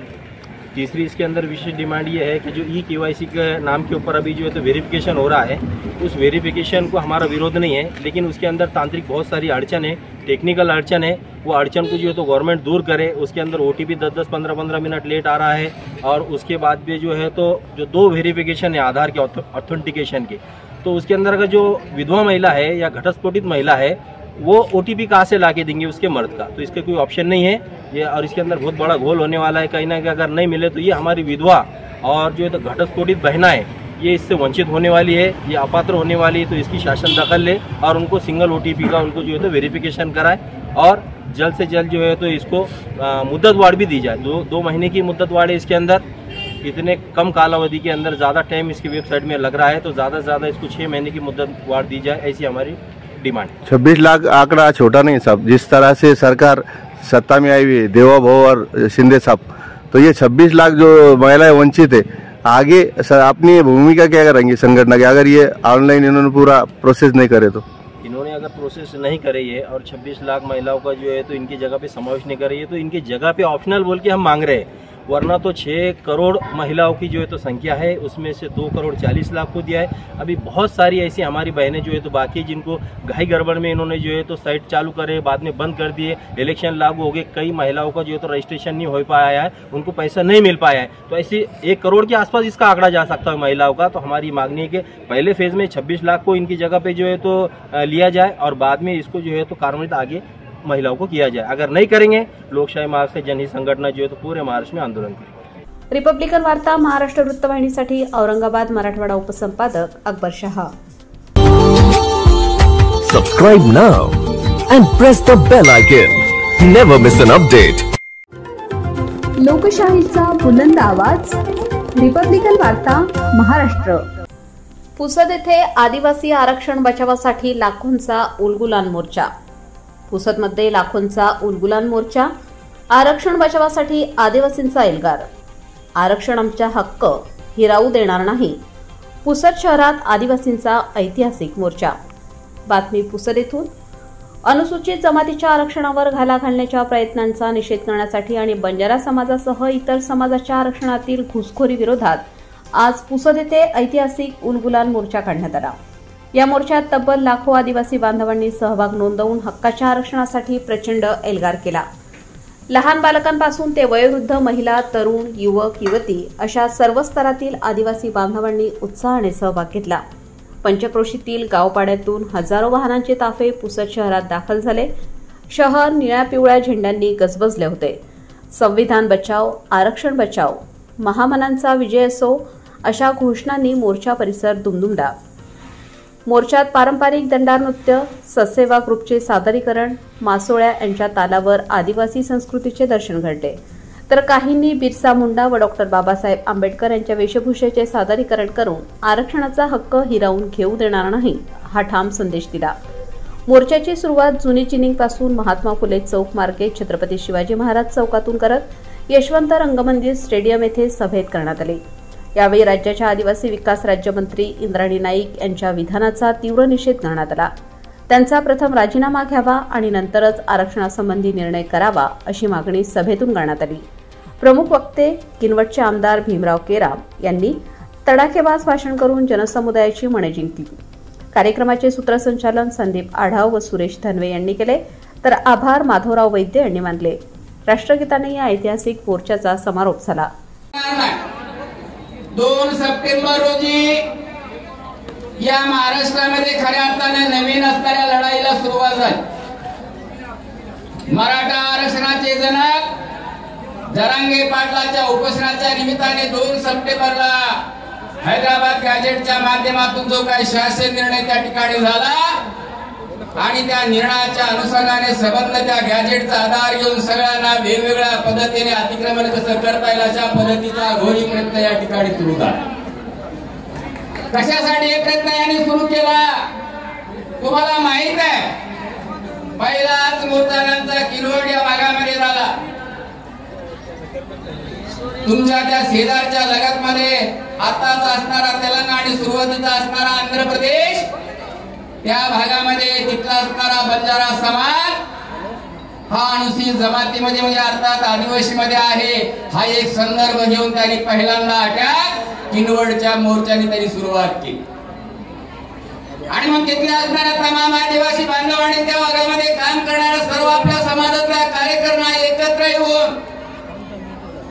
तीसरी इसके अंदर विशेष डिमांड ये है कि जो KYC के नाम के ऊपर अभी जो है तो वेरिफिकेशन हो रहा है, उस वेरिफिकेशन को हमारा विरोध नहीं है, लेकिन उसके अंदर तांत्रिक बहुत सारी अड़चन है, टेक्निकल अड़चन है. वो अड़चन को जो है तो गवर्नमेंट दूर करे. उसके अंदर OTP 10-10, 15-15 मिनट लेट आ रहा है, और उसके बाद भी जो है तो जो 2 वेरिफिकेशन है आधार के ऑथेंटिकेशन के, तो उसके अंदर अगर जो विधवा महिला है या घटस्फोटित महिला है वो OTP कहाँ से ला के देंगे उसके मर्द का? तो इसका कोई ऑप्शन नहीं है ये, और इसके अंदर बहुत बड़ा घोल होने वाला है. कहीं ना कहीं अगर नहीं मिले तो ये हमारी विधवा और जो है तो घटस्फोटित बहनाएं ये इससे वंचित होने वाली है, ये अपात्र होने वाली है. तो इसकी शासन दखल ले और उनको सिंगल OTP का उनको जो है तो वेरिफिकेशन कराए, और जल्द से जल्द जो है तो इसको मुद्दत वाड़ भी दी जाए. 2 महीने की मुद्दत वाड़ है इसके अंदर. इतने कम कालावधि के अंदर ज़्यादा टाइम इसकी वेबसाइट में लग रहा है, तो ज़्यादा से ज़्यादा इसको 6 महीने की मुद्दत वार दी जाए, ऐसी हमारी डिमांड है। 26 लाख आंकड़ा छोटा नहीं साहब, जिस तरह से सरकार सत्ता में आई हुई है, देवा भाऊ और शिंदे साहब, तो ये 26 लाख जो महिलाएं वंचित है, आगे अपनी भूमिका क्या करेंगी संगठन की अगर ये ऑनलाइन इन्होंने पूरा प्रोसेस नहीं करे तो? इन्होंने अगर प्रोसेस नहीं करे ये और 26 लाख महिलाओं का जो है तो इनकी जगह पे समावेश नहीं करे, तो इनकी जगह पे ऑप्शनल बोल के हम मांग रहे हैं, वरना तो 6 करोड़ महिलाओं की जो है तो संख्या है, उसमें से 2 करोड़ 40 लाख को दिया है। अभी बहुत सारी ऐसी हमारी बहनें जो है तो बाकी जिनको घाई गड़बड़ में इन्होंने जो है तो साइट चालू करे, बाद में बंद कर दिए, इलेक्शन लागू हो गए, कई महिलाओं का जो है तो रजिस्ट्रेशन नहीं हो पाया है, उनको पैसा नहीं मिल पाया है, तो ऐसे 1 करोड़ के आसपास इसका आंकड़ा जा सकता है महिलाओं का। तो हमारी मांगनी है कि पहले फेज में 26 लाख को इनकी जगह पे जो है तो लिया जाए और बाद में इसको जो है तो कार्यान्वित आगे महिलाओं को किया जाए। अगर नहीं करेंगे, लोकशाही मार्ग से जनहित संघटना जो है तो पूरे महाराष्ट्र में आंदोलन करेगी। रिपब्लिकन वार्ता Maharashtra वृत्तवाहिनीसाठी Aurangabad Marathwada उपसंपादक Akbar Shah. Subscribe now and press the bell icon. Never miss an update. लोकशाहीचा बुलंद आवाज, रिपब्लिकन वार्ता महाराष्ट्र। पुसद येथे आदिवासी आरक्षण बचावासाठी लाखोंचा उलगुलान मोर्चा। पुसदमध्ये लाखोंचा उलगुलान मोर्चा, आरक्षण बचावासाठी आदिवासींचा एल्गार। आरक्षण आमचा हक्क हिरावू देणार नाही, पुसद शहरात आदिवासींचा ऐतिहासिक मोर्चा। बातमी पुसद येथून। अनुसूचित जमातीच्या आरक्षणावर घाला घालण्याच्या प्रयत्नांचा निषेध करण्यासाठी आणि बंजारा समाजासह इतर समाजाच्या आरक्षणातील घुसखोरी विरोधात आज पुसद येथे ऐतिहासिक उलगुलान मोर्चा काढण्यात आला। या मोर्चात तब्बल लाखो आदिवासी बांधवांनी सहभाग नोंदवून हक्काच्या आरक्षणासाठी प्रचंड एल्गार केला। लहान बालकांपासून ते वयोवृद्ध महिला, तरुण, युवक, युवती अशा सर्व स्तरातील आदिवासी बांधवांनी उत्साहाने सहभाग घेतला। पंचक्रोशीतील गावपाड्यातून हजारो वाहनांचे ताफे पुसद शहरात दाखल झाले। शहर निळ्या पिवळ्या झेंड्यांनी गजबजले होते। संविधान बचाव, आरक्षण बचाव, महामनांचा विजय असो अशा घोषणांनी मोर्चा परिसर दुमदुमला। मोर्चात पारंपरिक दंडार नृत्य, ससेवा ग्रुपचे सादरीकरण, मासोळ्या यांच्या तालावर आदिवासी संस्कृतीचे दर्शन घडले, तर काहींनी बिरसा मुंडा व डॉक्टर बाबासाहेब आंबेडकर यांच्या वेशभूषेचे सादरीकरण करून आरक्षणाचा हक्क हिरावून घेऊ देणार नाही हा ठाम संदेश दिला। मोर्चाची सुरुवात जुनी चिनिंगपासून महात्मा फुले चौक मार्गे छत्रपती शिवाजी महाराज चौकातून करत यशवंत रंगमंदिर स्टेडियम येथे सभेत करण्यात आली। यावेळी राज्याच्या आदिवासी विकास राज्यमंत्री इंद्राणी नाईक यांच्या विधानाचा तीव्र निषेध करण्यात आला। त्यांचा प्रथम राजीनामा घ्यावा आणि नंतरच आरक्षणासंबंधी निर्णय करावा अशी मागणी सभेतून करण्यात आली। प्रमुख वक्ते किनवटचे आमदार भीमराव केराम यांनी तडाखेबाज भाषण करून जनसमुदायाची मने जिंकली। कार्यक्रमाचे सूत्रसंचालन संदीप आढाव व सुरेश धनवे यांनी केले, तर आभार माधवराव वैद्य यांनी मानले। राष्ट्रगीताने या ऐतिहासिक मोर्चाचा समारोप झाला। 2 सप्टेंबर रोजी या महाराष्ट्रामध्ये खऱ्या अर्थाने नवीन असणाऱ्या लढाईला सुरुवात झाली। मराठा आरक्षणाचे जनक जरांगे पाटलाच्या उपोषणाच्या निमित्ताने 2 सप्टेंबरला हैदराबाद गॅजेटच्या माध्यमातून जो काही शासन निर्णय त्या ठिकाणी झाला आणि त्या निर्णयाच्या अनुषंगाने संबंध त्या गॅजेटचा आधार घेऊन सगळ्यांना वेगवेगळ्या पद्धतीने अतिक्रमण कसं करता येईल अशा पद्धतीचा घोरी प्रयत्न या ठिकाणी सुरू झाला। कशासाठी हे प्रयत्न यांनी सुरू केला तुम्हाला माहित आहे? पहिलाच मोर्चांचा किनवट या भागामध्ये झाला। तुमच्या त्या शेजारच्या लगतमध्ये आताच असणारा तेलंगणा आणि सुरुवातीचा असणारा आंध्र प्रदेश, त्या भागामध्ये तिथला असणारा बंजारा समाज हा अनुसूचित जमातीमध्ये म्हणजे अर्थात आदिवासीमध्ये आहे, हा एक संदर्भ घेऊन त्यांनी पहिल्यांदा अटॅक किनवटच्या मोर्चाने त्यांनी सुरुवात केली। आणि मग तिथल्या असणाऱ्या तमाम आदिवासी बांधवांनी त्या भागामध्ये काम करणाऱ्या सर्व आपल्या समाजातल्या कार्यकर्त्यांना एकत्र येऊन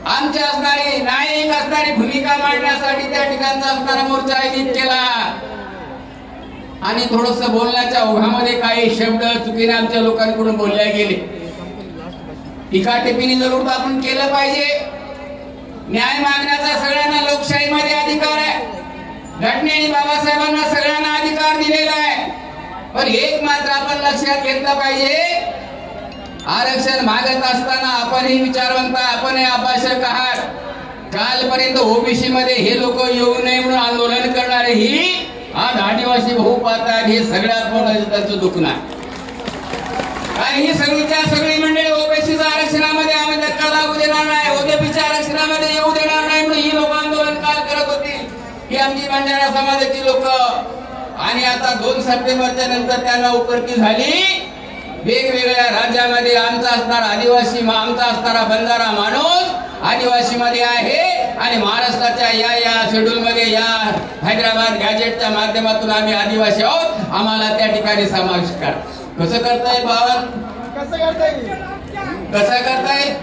आमची असणारी न्यायिक असणारी भूमिका मांडण्यासाठी त्या ठिकाणचा असणारा मोर्चा आयोजित केला। आणि थोडस बोलण्याच्या ओघामध्ये काही शब्द चुकीने आमच्या लोकांकडून बोलले गेले। टीका टिप्पणी जरूर आपण केलं पाहिजे। न्याय मागण्याचा सगळ्यांना लोकशाहीमध्ये अधिकार आहे, घटनेने बाबासाहेबांना सगळ्यांना अधिकार दिलेला आहे। पण एक मात्र आपण लक्षात घेतलं पाहिजे, आरक्षण मागत असताना आपणही विचारवंत, आपणही अभ्यासक आहात। कालपर्यंत ओबीसी मध्ये हे लोक येऊ नये म्हणून आंदोलन करणारे ही आज आदिवासी भाऊ पाहतात, हे सगळ्यात मोठं त्याचं दुखणं आहे. आणि ही सगळीच्या सगळी मंडळी ओबीसीच्या आरक्षणामध्ये आम्ही धक्का लागू देणार नाही, ओबीसीच्या आरक्षणामध्ये येऊ देणार नाही म्हणून ही लोक आंदोलन काल करत होती. ही आमची बंजारा समाजाची लोक. आणि आता 2 सप्टेंबरच्या नंतर त्यांना उपरती झाली. वेगवेगळ्या राज्यामध्ये आमचा असणारा आदिवासी, आमचा असणारा बंजारा माणूस आदिवासी मध्ये आहे आणि महाराष्ट्राच्या या शेड्यूल मध्ये या हैदराबाद गॅजेटच्या माध्यमातून आम्ही आदिवासी आहोत, आम्हाला त्या ठिकाणी समावेश करा. कसं करता येईल भावन, कसं करता येईल?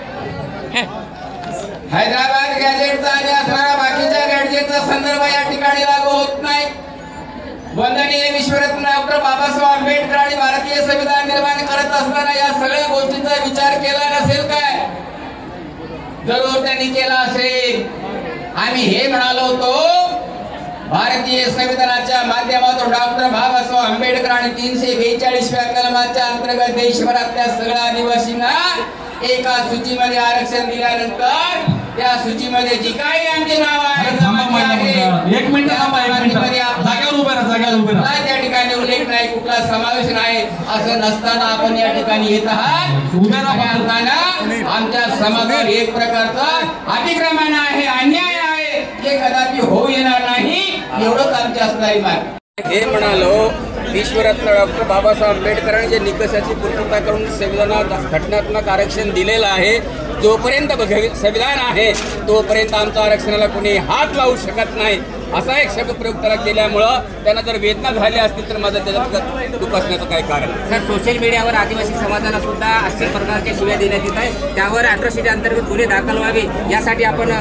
हैदराबाद गॅजेटचा आणि असणारा बाकीच्या गॅजेटचा संदर्भ या ठिकाणी लागू होत नाही. वंदनीय विश्वरत्न डॉक्टर बाबासाहेब आंबेडकर आणि भारतीय संविधान निर्माण करत असताना या सगळ्या गोष्टींचा विचार केला नसेल काय? जरूर त्यांनी केला असेल. आम्ही हे म्हणालो होतो, भारतीय संविधानाच्या माध्यमातून डॉक्टर बाबासाहेब आंबेडकर आणि 342व्या कलमाच्या अंतर्गत देशभरातल्या सगळ्या आदिवासींना एका सूचीमध्ये आरक्षण दिल्यानंतर त्या सूचीमध्ये जी काही आमचे नाव आहे त्या ठिकाणी उल्लेख नाही, कुठला समावेश नाही. असं नसताना आपण या ठिकाणी येत आहात. आमच्या समाजावर एक प्रकारचा अतिक्रमण आहे, अन्याय आहे, हे कदापि होऊ येणार नाही, एवढंच आमच्या असणारी मागणी. हे म्हणालो, विश्वरत्न डॉक्टर बाबासाहेब आंबेडकरांनी जे निकषाची पूर्तता करून संविधानात घटनात्मक आरक्षण दिलेलं आहे, जोपर्यंत संविधान आहे तोपर्यंत आमच्या आरक्षणाला कोणी हात लावू शकत नाही, असा एक शब्दप्रयोग त्याला केल्यामुळं त्यांना जर वेदना झाल्या असतील तर माझं त्याच्यात दुःख असण्याचं काय कारण? सर, सोशल मीडियावर आदिवासी समाजाला सुद्धा अशा प्रकारच्या शिव्या देण्यात येत आहे, त्यावर अॅट्रॉसिटी अंतर्गत गुन्हे दाखल व्हावे यासाठी आपण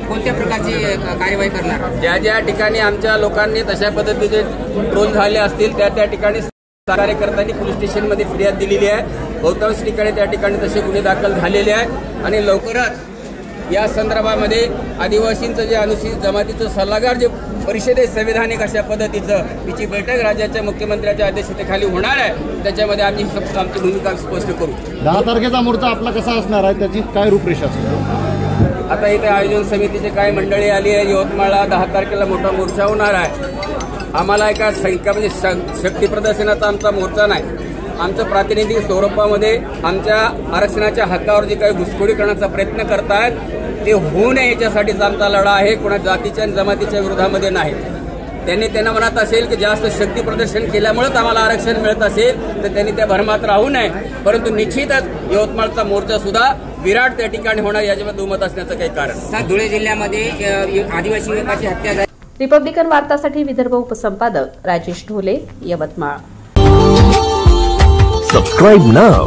कोणत्या प्रकारची कार्यवाही करणार? ज्या ज्या ठिकाणी आमच्या लोकांनी तशा पद्धतीचे ट्रोल झाले असतील त्या ठिकाणी कार्यकर्त्यांनी पोलीस स्टेशनमध्ये फिर्याद दिलेली आहे. बहुतांश ठिकाणी त्या ठिकाणी तसे गुन्हे दाखल झालेले आहे आणि लवकरच या संदर्भामध्ये आदिवासींचं जे अनुसूचित जमातीचं सल्लागार जे परिषद आहे संविधानिक अशा पद्धतीचं, तिची बैठक राज्याच्या मुख्यमंत्र्यांच्या अध्यक्षतेखाली होणार आहे. त्याच्यामध्ये आम्ही आमची भूमिका स्पष्ट करू. 10 तारखेचा मोर्चा आपला कसा असणार आहे, त्याची काय रूपरेषा असेल? आता इथे आयोजन समितीची काय मंडळी आली आहे. यवतमाळला 10 तारखेला मोठा मोर्चा होणार आहे. आम्हाला एका म्हणजे शक्ती प्रदर्शनाचा आमचा मोर्चा नाही. आमचं प्रातिनिधिक स्वरूपामध्ये आमच्या आरक्षणाच्या हक्कावर जे काही घुसखोरी करण्याचा प्रयत्न करतायत ते होऊ नये याच्यासाठीच आमचा लढा आहे, कोणा जातीच्या आणि जमातीच्या विरोधामध्ये नाही. त्यांना म्हणत असेल की जास्त शक्ती प्रदर्शन केल्यामुळेच आम्हाला आरक्षण मिळत असेल तर त्यांनी त्या भरमात राहू नये. परंतु निश्चितच यवतमाळचा मोर्चा सुद्धा विराट त्या ठिकाणी होणार याच्यामध्ये दुमत असण्याचं काही कारण. धुळे जिल्ह्यामध्ये आदिवासी युवकाची हत्या झाली. रिपब्लिकन वार्तासाठी विदर्भ उपसंपादक Rajesh Dhole, Yavatmal. Subscribe now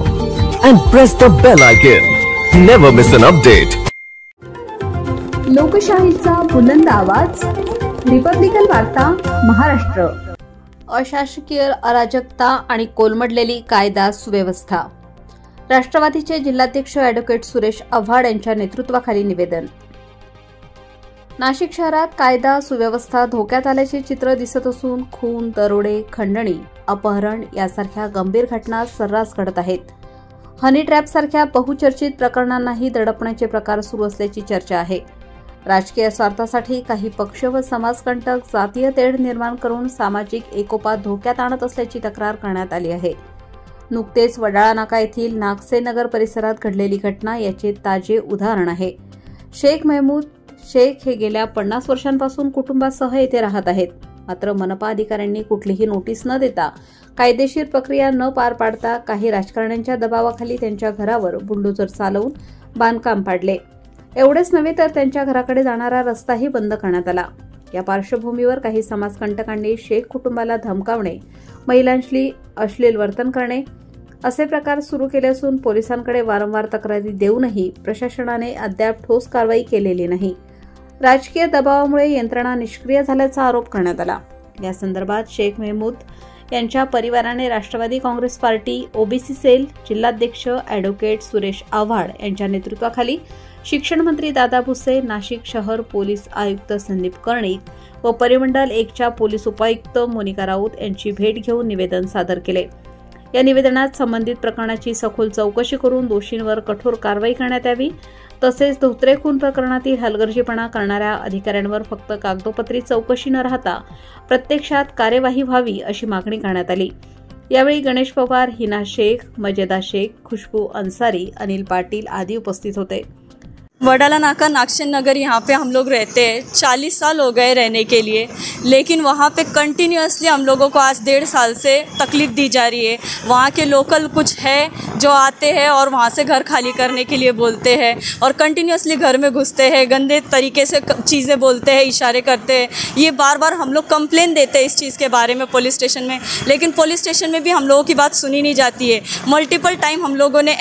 and press the bell icon. Never miss an update. लोकशाहीचा बुलंद आवाज, रिपब्लिकन वार्ता महाराष्ट्र. अशासकीय अराजकता आणि कोलमडलेली कायदा सुव्यवस्था. राष्ट्रवादीचे जिल्हाध्यक्ष अॅडव्होकेट सुरेश आव्हाड यांच्या नेतृत्वाखाली निवेदन. नाशिक शहरात कायदा सुव्यवस्था धोक्यात आल्याचे चित्र दिसत असून खून, दरोडे, खंडणी, अपहरण यासारख्या गंभीर घटना सर्रास घडत आहेत. हनी ट्रॅपसारख्या बहुचर्चित प्रकरणांनाही दडपण्याचे प्रकार सुरू असल्याची चर्चा आहे. राजकीय स्वार्थासाठी काही पक्ष व समाजकंटक जातीय तेढ निर्माण करून सामाजिक एकोपा धोक्यात आणत असल्याची तक्रार करण्यात आली आहे. नुकतेच वडाळा नाका येथील नागसे नगर परिसरात घडलेली घटना याचे ताजे उदाहरण आहे. शेख महमूद शेख हे गेल्या 50 वर्षांपासून कुटुंबासह येथे राहत आहेत. मात्र मनपा अधिकाऱ्यांनी कुठलीही नोटीस न देता, कायदेशीर प्रक्रिया न पार पाडता काही राजकारण्यांच्या दबावाखाली त्यांच्या घरावर बुलडोझर चालवून बांधकाम पाडले. एवढेच नव्हे तर त्यांच्या घराकडे जाणारा रस्ताही बंद करण्यात आला. या पार्श्वभूमीवर काही समाजकंटकांनी शेख कुटुंबाला धमकावणे, महिलांशी अश्लील वर्तन करणे असे प्रकार सुरू केले असून पोलिसांकडे वारंवार तक्रारी देऊनही प्रशासनाने अद्याप ठोस कारवाई केलेली नाही. राजकीय दबावामुळे यंत्रणा निष्क्रिय झाल्याचा आरोप करण्यात आला. या संदर्भात शेख महमूद यांच्या परिवाराने राष्ट्रवादी काँग्रेस पार्टी ओबीसी सेल जिल्हाध्यक्ष अॅडव्होकेट सुरेश आव्हाड यांच्या नेतृत्वाखाली शिक्षण मंत्री दादा भुसे, नाशिक शहर पोलीस आयुक्त संदीप कर्णिक व परिमंडल 1च्या पोलीस उपायुक्त मोनिका राऊत यांची भेट घेऊन निवेदन सादर केले. या निवेदनात संबंधित प्रकरणाची सखोल चौकशी करून दोषींवर कठोर कारवाई करण्यात यावी तसेच धोत्रे खून प्रकरणातील हलगर्जीपणा करणाऱ्या अधिकाऱ्यांवर फक्त कागदोपत्री चौकशी न राहता प्रत्यक्षात कार्यवाही व्हावी अशी मागणी करण्यात आली। यावेळी गणेश पवार, हिना शेख, मजेदा शेख, खुशबू अंसारी, अनिल पाटिल आदि उपस्थित होते। वडाला नाका नागशन नगर यहाँ पे हम लोग रहते हैं। 40 साल हो गए रहने के लिए, लेकिन वहाँ पे कंटिन्यूसली हम लोगों को आज 1.5 साल से तकलीफ़ दी जा रही है। वहाँ के लोकल कुछ है जो आते हैं और वहाँ से घर खाली करने के लिए बोलते हैं और कंटिन्यूसली घर में घुसते हैं, गंदे तरीके से चीज़ें बोलते हैं, इशारे करते हैं। ये बार बार हम लोग कंप्लेन देते हैं इस चीज़ के बारे में पुलिस स्टेशन में, लेकिन पुलिस स्टेशन में भी हम लोगों की बात सुनी नहीं जाती है। मल्टीपल टाइम हम लोगों ने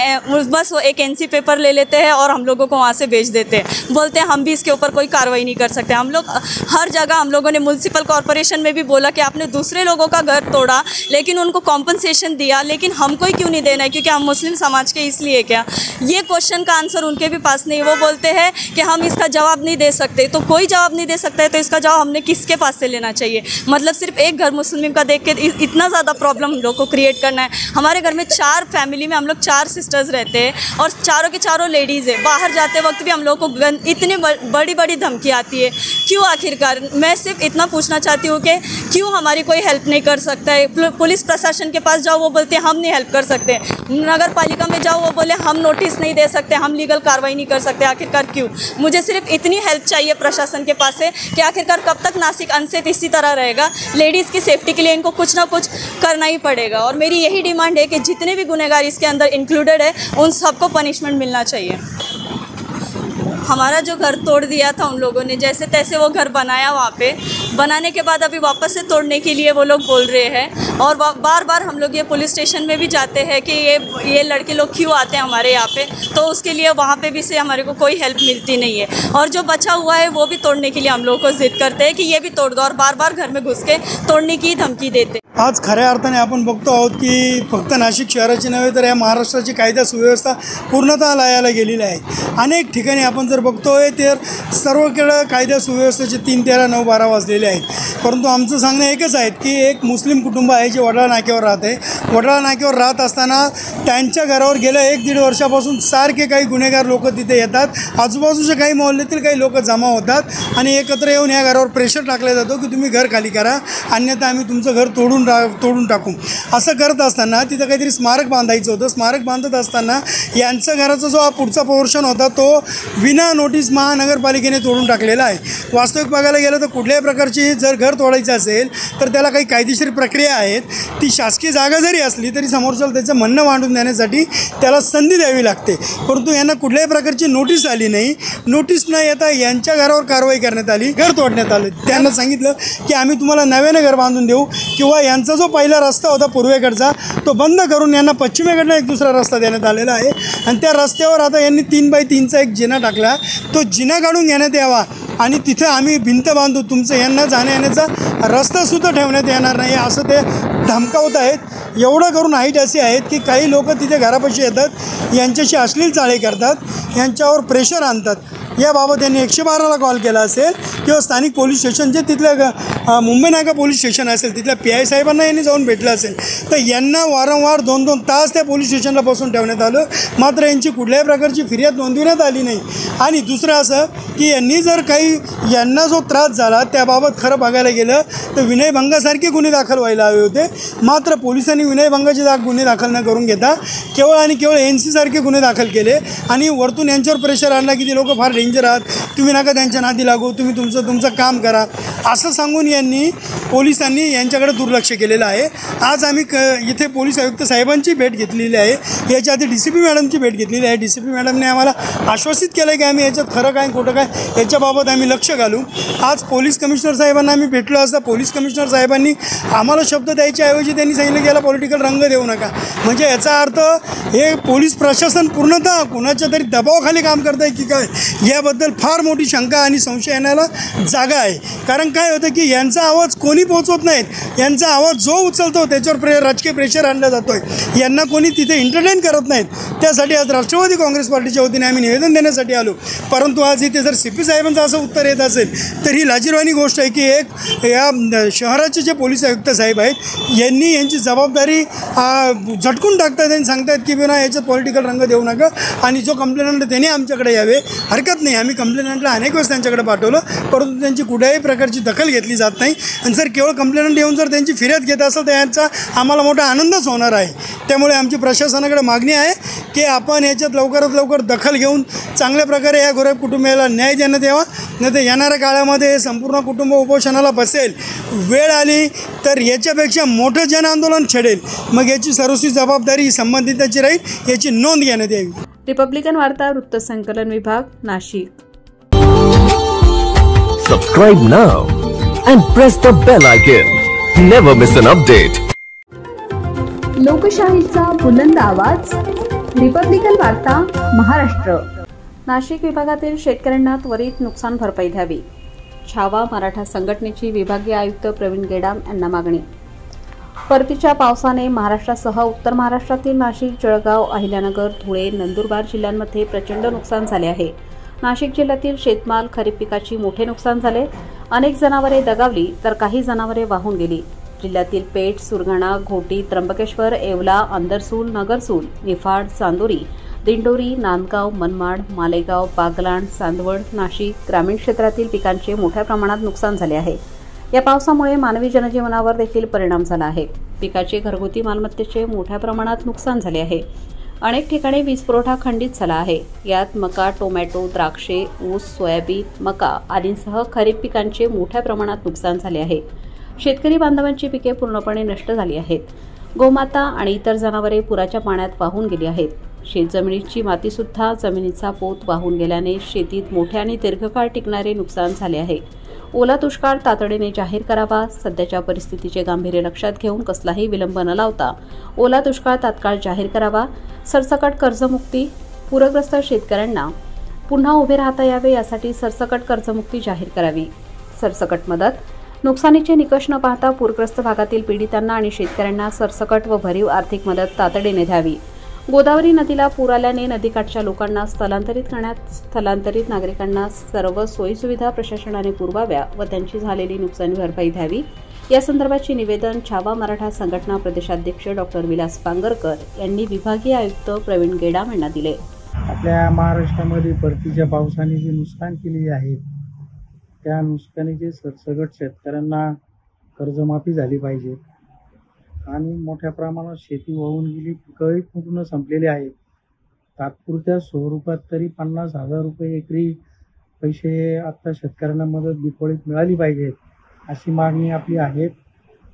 बस वो एक NC पेपर ले लेते हैं और हम लोगों को वहाँ से भेज देते हैं, बोलते हैं हम भी इसके ऊपर कोई कार्रवाई नहीं कर सकते। हम लोग हर जगह, हम लोगों ने म्युनिसिपल कॉर्पोरेशन में भी बोला कि आपने दूसरे लोगों का घर तोड़ा लेकिन उनको कॉम्पनसेशन दिया, लेकिन हमको ही क्यों नहीं देना है, क्योंकि हम मुस्लिम समाज के इसलिए क्या? ये क्वेश्चन का आंसर उनके भी पास नहीं। वो बोलते हैं कि हम इसका जवाब नहीं दे सकते। तो कोई जवाब नहीं दे सकता है तो इसका जवाब हमने किसके पास से लेना चाहिए? मतलब सिर्फ एक घर मुस्लिम का देख के इतना ज़्यादा प्रॉब्लम हम लोग को क्रिएट करना है। हमारे घर में 4 फैमिली में हम लोग 4 सिस्टर्स रहते हैं और चारों के चारों लेडीज़ है। बाहर जाते वक्त भी हम लोग को इतनी बड़ी बड़ी धमकी आती है। क्यों? आखिरकार मैं सिर्फ इतना पूछना चाहती हूँ कि क्यों हमारी कोई हेल्प नहीं कर सकता है? पुलिस प्रशासन के पास जाओ, वो बोलते हैं हम नहीं हेल्प कर सकते। नगर पालिका में जाओ, वो बोले हम नोटिस नहीं दे सकते, हम लीगल कार्रवाई नहीं कर सकते। आखिरकार क्यों? मुझे सिर्फ इतनी हेल्प चाहिए प्रशासन के पास से कि आखिरकार कब तक नासिक अनसेफ इसी तरह रहेगा? लेडीज़ की सेफ्टी के लिए इनको कुछ ना कुछ करना ही पड़ेगा और मेरी यही डिमांड है कि जितने भी गुनहगार इसके अंदर इंक्लूडेड है उन सबको पनिशमेंट मिलना चाहिए। हमारा जो घर तोड़ दिया था उन लोगों ने, जैसे तैसे वो घर बनाया, वहाँ पे बनाने के बाद अभी वापस से तोड़ने के लिए वो लोग बोल रहे हैं और बार बार हम लोग ये पुलिस स्टेशन में भी जाते हैं कि ये लड़के लोग क्यों आते हैं हमारे यहाँ पे, तो उसके लिए वहाँ पे भी से हमारे को कोई हेल्प मिलती नहीं है। और जो बचा हुआ है वो भी तोड़ने के लिए हम लोग को जिद करते हैं कि ये भी तोड़ दो और बार बार घर में घुस के तोड़ने की धमकी देते। आज खऱ्या अर्थाने आपण बघतो आहोत की फक्त नाशिक शहराची नव्हे तर या महाराष्ट्राची कायदा सुव्यवस्था पूर्णतः लयाला गेलेली आहे। अनेक ठिकाणी आपण जर बघतोय तर सर्वकडे कायदा सुव्यवस्थेचे 3, 13, 9, 12 वाजलेले आहेत, परंतु आमचं सांगणं एकच आहे की एक मुस्लिम कुटुंब आहे जे वडाळा नाक्यावर राहते। वडाळा नाक्यावर राहत असताना त्यांच्या घरावर गेल्या 1-1.5 वर्षापासून सारखे काही गुन्हेगार लोक तिथे येतात। आजूबाजूच्या काही मोहल्ल्यातील काही लोक जमा होतात आणि एकत्र येऊन या घरावर प्रेशर टाकला जातो की तुम्ही घर खाली करा, अन्यथा आम्ही तुमचं घर तोडून टाकू। असं करत असताना तिथं काहीतरी स्मारक बांधायचं होतं। स्मारक बांधत असताना यांचं घराचा जो पुढचा पोर्शन होता तो विना नोटीस महानगरपालिकेने तोडून टाकलेला आहे। वास्तविक बघायला गेलं तर कुठल्याही प्रकारची जर घर तोडायचं असेल तर त्याला काही कायदेशीर प्रक्रिया आहेत। ती शासकीय जागा जरी असली तरी समोरच्याला त्याचं म्हणणं मांडून देण्यासाठी त्याला संधी द्यावी लागते, परंतु यांना कुठल्याही प्रकारची नोटीस आली नाही। नोटीस न येता यांच्या घरावर कारवाई करण्यात आली, घर तोडण्यात आलं। त्यांना सांगितलं की आम्ही तुम्हाला नव्याने घर बांधून देऊ किंवा यांचा जो पहिला रस्ता होता पूर्वेकडचा तो बंद करून यांना पश्चिमेकडनं एक दुसरा रस्ता देण्यात आलेला आहे आणि त्या रस्त्यावर आता यांनी 3x3चा एक जिना टाकला, तो जिना काढून घेण्यात यावा आणि तिथे आम्ही भिंत बांधू, तुमचं यांना जाण्या येण्याचा रस्तासुद्धा ठेवण्यात येणार नाही असं ते धमकावत आहेत। एवढं करून हाईट अशी आहेत की काही लोक तिथे घरापाशी येतात, यांच्याशी अश्लील चाळे करतात, यांच्यावर प्रेशर आणतात। याबाबत यांनी 112ला कॉल केला असेल किंवा स्थानिक पोलीस स्टेशन जे तिथल्या मुंबई नाका पोलीस स्टेशन असेल तिथल्या PI साहेबांना यांनी जाऊन भेटलं असेल तर यांना वारंवार 2-2 तास त्या पोलीस स्टेशनला बसून ठेवण्यात आलं, मात्र यांची कुठल्याही प्रकारची फिर्याद नोंदवण्यात आली नाही। आणि दुसरं असं की यांनी जर काही यांना जो त्रास झाला त्याबाबत खरं बघायला गेलं तर विनयभंगासारखे गुन्हे दाखल व्हायला हवे होते, मात्र पोलिसांनी विनयभंगाचे गुन्हे दाखल न करून घेता केवळ आणि केवळ NC सारखे गुन्हे दाखल केले आणि वरतून यांच्यावर प्रेशर आणला की ते लोक फार डेंजर आहात, तुम्ही नका त्यांच्या नादी लागू, तुम्ही तुमचं काम करा असं सांगून यांनी पोलिसांनी यांच्याकडे दुर्लक्ष केलेलं आहे। आज आम्ही इथे पोलीस आयुक्त साहेबांची भेट घेतलेली आहे, याच्या आधी DCP मॅडमची भेट घेतलेली आहे। DCP मॅडमने आम्हाला आश्वासित केलं की आम्ही याच्यात खरं काय खोटं काय याच्याबाबत आम्ही लक्ष घालू। आज पोलीस कमिशनर साहेबांना आम्ही भेटलो असता पोलीस कमिशनर साहेबांनी आम्हाला शब्द द्यायच्याऐवजी त्यांनी सांगितलं की याला पॉलिटिकल रंग देऊ नका। म्हणजे याचा अर्थ हे पोलीस प्रशासन पूर्णतः कुणाच्या तरी दबावाखाली काम करत आहे की काय याबद्दल फार मोठी शंका आणि संशय येण्याला जागा आहे। कारण काय होतं की यांचा आवाज कोणी पोहोचवत नाहीत, यांचा आवाज जो उचलतो त्याच्यावर राजकीय प्रेशर आणला जातोय, यांना कोणी तिथे एंटरटेन करत नाहीत. त्यासाठी आज राष्ट्रवादी काँग्रेस पार्टीच्या वतीने आम्ही निवेदन देण्यासाठी आलो. परंतु आज इथे जर CP साहेबांचं असं उत्तर येत असेल तर ही लाजिरवाणी गोष्ट आहे की एक या शहराचे जे पोलीस आयुक्त साहेब आहेत यांनी यांची जबाबदारी झटकून टाकतात आणि सांगतात की बिना याच्यात पॉलिटिकल रंग देऊ नका आणि जो कंप्लेनंट त्याने आमच्याकडे यावे. हरकत नाही, आम्ही कंप्लेनंटला अनेक वेळेस त्यांच्याकडे पाठवलं परंतु त्यांची कुठल्याही प्रकारची दखल घेतली जात नाही. आणि जर केवळ कंप्लेनंट येऊन जर त्यांची फिर्याद घेत असेल तर यांचा आम्हाला मोठा आनंदच होणार आहे. त्यामुळे आमची प्रशासनाकडे मागणी आहे की आपण याच्यात लवकरात लवकर दखल घेऊन चांगल्या प्रकारे या गोरख कुटुंबियाला न्याय देण्यात यावा. नाही तर येणाऱ्या काळामध्ये संपूर्ण कुटुंब उपोषणाला बसेल. वेळ आली तर याच्यापेक्षा मोठं जन आंदोलन छेडेल. मग याची सर्वस्वी जबाबदारी संबंधिताची राहील, याची नोंद घेण्यात यावी. रिपब्लिकन वार्ता वृत्तसंकलन विभाग, Nashik. Subscribe now and press the bell icon. Never miss an update. लोकशाहीचा बुलंद आवाज, रिपब्लिकन वार्ता महाराष्ट्र. नाशिक विभागातील शेतकऱ्यांना त्वरित नुकसान भरपाई द्यावी. छावा मराठा संघटनेची विभागीय आयुक्त प्रवीण गेडाम यांना मागणी. परतीच्या पावसाने महाराष्ट्रासह उत्तर महाराष्ट्रातील नाशिक, जळगाव, अहिल्यानगर, धुळे, नंदुरबार जिल्ह्यांमध्ये प्रचंड नुकसान झाले आहे. नाशिक जिल्ह्यातील शेतमाल, खरीप पिकाची मोठे नुकसान झाले. अनेक जनावरे दगावली तर काही जनावरे वाहून गेली. जिल्ह्यातील पेठ, सुरगाणा, घोटी, त्र्यंबकेश्वर, येवला, अंदरसूल, नगरसूल, निफाड, चांदोरी, दिंडोरी, नांदगाव, मनमाड, मालेगाव, बागलाण, चांदवड, नाशिक ग्रामीण क्षेत्रातील पिकांचे मोठ्या प्रमाणात नुकसान झाले आहे. या पावसामुळे मानवी जनजीवनावर देखील परिणाम झाला आहे. पिकाचे घरगुती मालमत्तेचे मोठ्या प्रमाणात नुकसान झाले आहे. अनेक ठिकाणी वीज पुरवठा खंडित झाला आहे. यात मका, टोमॅटो, द्राक्षे, ऊस, सोयाबीन, मका आदींसह खरीप पिकांचे मोठ्या प्रमाणात नुकसान झाले आहे. शेतकरी बांधवांची पिके पूर्णपणे नष्ट झाली आहेत. गोमाता आणि इतर जनावरे पुराच्या पाण्यात वाहून गेली आहेत. शेतजमिनीची मातीसुद्धा जमिनीचा पोत वाहून गेल्याने शेतीत मोठे आणि दीर्घकाळ टिकणारे नुकसान झाले आहे. ओला दुष्काळ तातडीने जाहीर करावा. सध्याच्या परिस्थितीचे गांभीर्य लक्षात घेऊन कसलाही विलंब न लावता ओला दुष्काळ तात्काळ जाहीर करावा. सरसकट कर्जमुक्ती, पूरग्रस्त शेतकऱ्यांना पुन्हा उभे राहता यावे यासाठी सरसकट कर्जमुक्ती जाहीर करावी. सरसकट मदत, नुकसानीचे निकष न पाहता पूरग्रस्त भागातील पीडितांना आणि शेतकऱ्यांना सरसकट व भरीव आर्थिक मदत तातडीने द्यावी. गोदावरी नदीला पूर आल्याने नदीकाठच्या लोकांना स्थलांतरित करण्यात स्थलांतरित नागरिकांना सर्व सोयीसुविधा प्रशासनाने पुरवाव्या व त्यांची झालेली नुकसानी भरपाई द्यावी. या संदर्भाचे निवेदन छावा मराठा संघटना प्रदेशाध्यक्ष डॉक्टर विलास पांगरकर यांनी विभागीय आयुक्त प्रवीण गेडाम यांना दिले. आपल्या महाराष्ट्रामध्ये परतीच्या पावसाने जे नुकसान केलेले आहे त्या नुकसानीचे सरसकट शेतकऱ्यांना कर्जमाफी झाली पाहिजे. आणि मोठ्या प्रमाणात शेती वाहून गेली, पिकंही पूर्ण संपलेली आहेत. तात्पुरत्या स्वरूपात तरी 50,000 रुपये एकरी पैसे आता शेतकऱ्यांना मदत दिपोळीत मिळाली पाहिजेत अशी मागणी आपली आहे.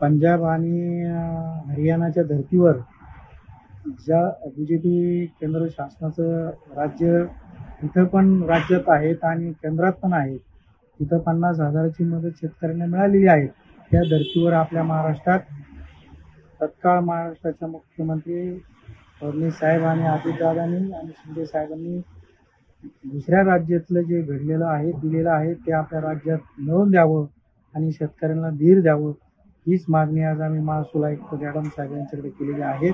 पंजाब आणि हरियाणाच्या धर्तीवर ज्या BJP केंद्र शासनाचं राज्य इथं पण राज्यात आहेत आणि केंद्रात पण आहेत, तिथं 50,000ची मदत शेतकऱ्यांना मिळालेली आहे. त्या धर्तीवर आपल्या महाराष्ट्रात तत्काळ महाराष्ट्राच्या मुख्यमंत्री फडणवीस साहेब आणि अजितदादांनी आणि शिंदे साहेबांनी दुसऱ्या राज्यातलं जे घडलेलं आहे दिलेलं आहे ते आपल्या राज्यात मिळवून द्यावं आणि शेतकऱ्यांना धीर द्यावं हीच मागणी आज आम्ही महसूल आयुक्त गेडाम साहेब यांच्याकडे केलेली आहे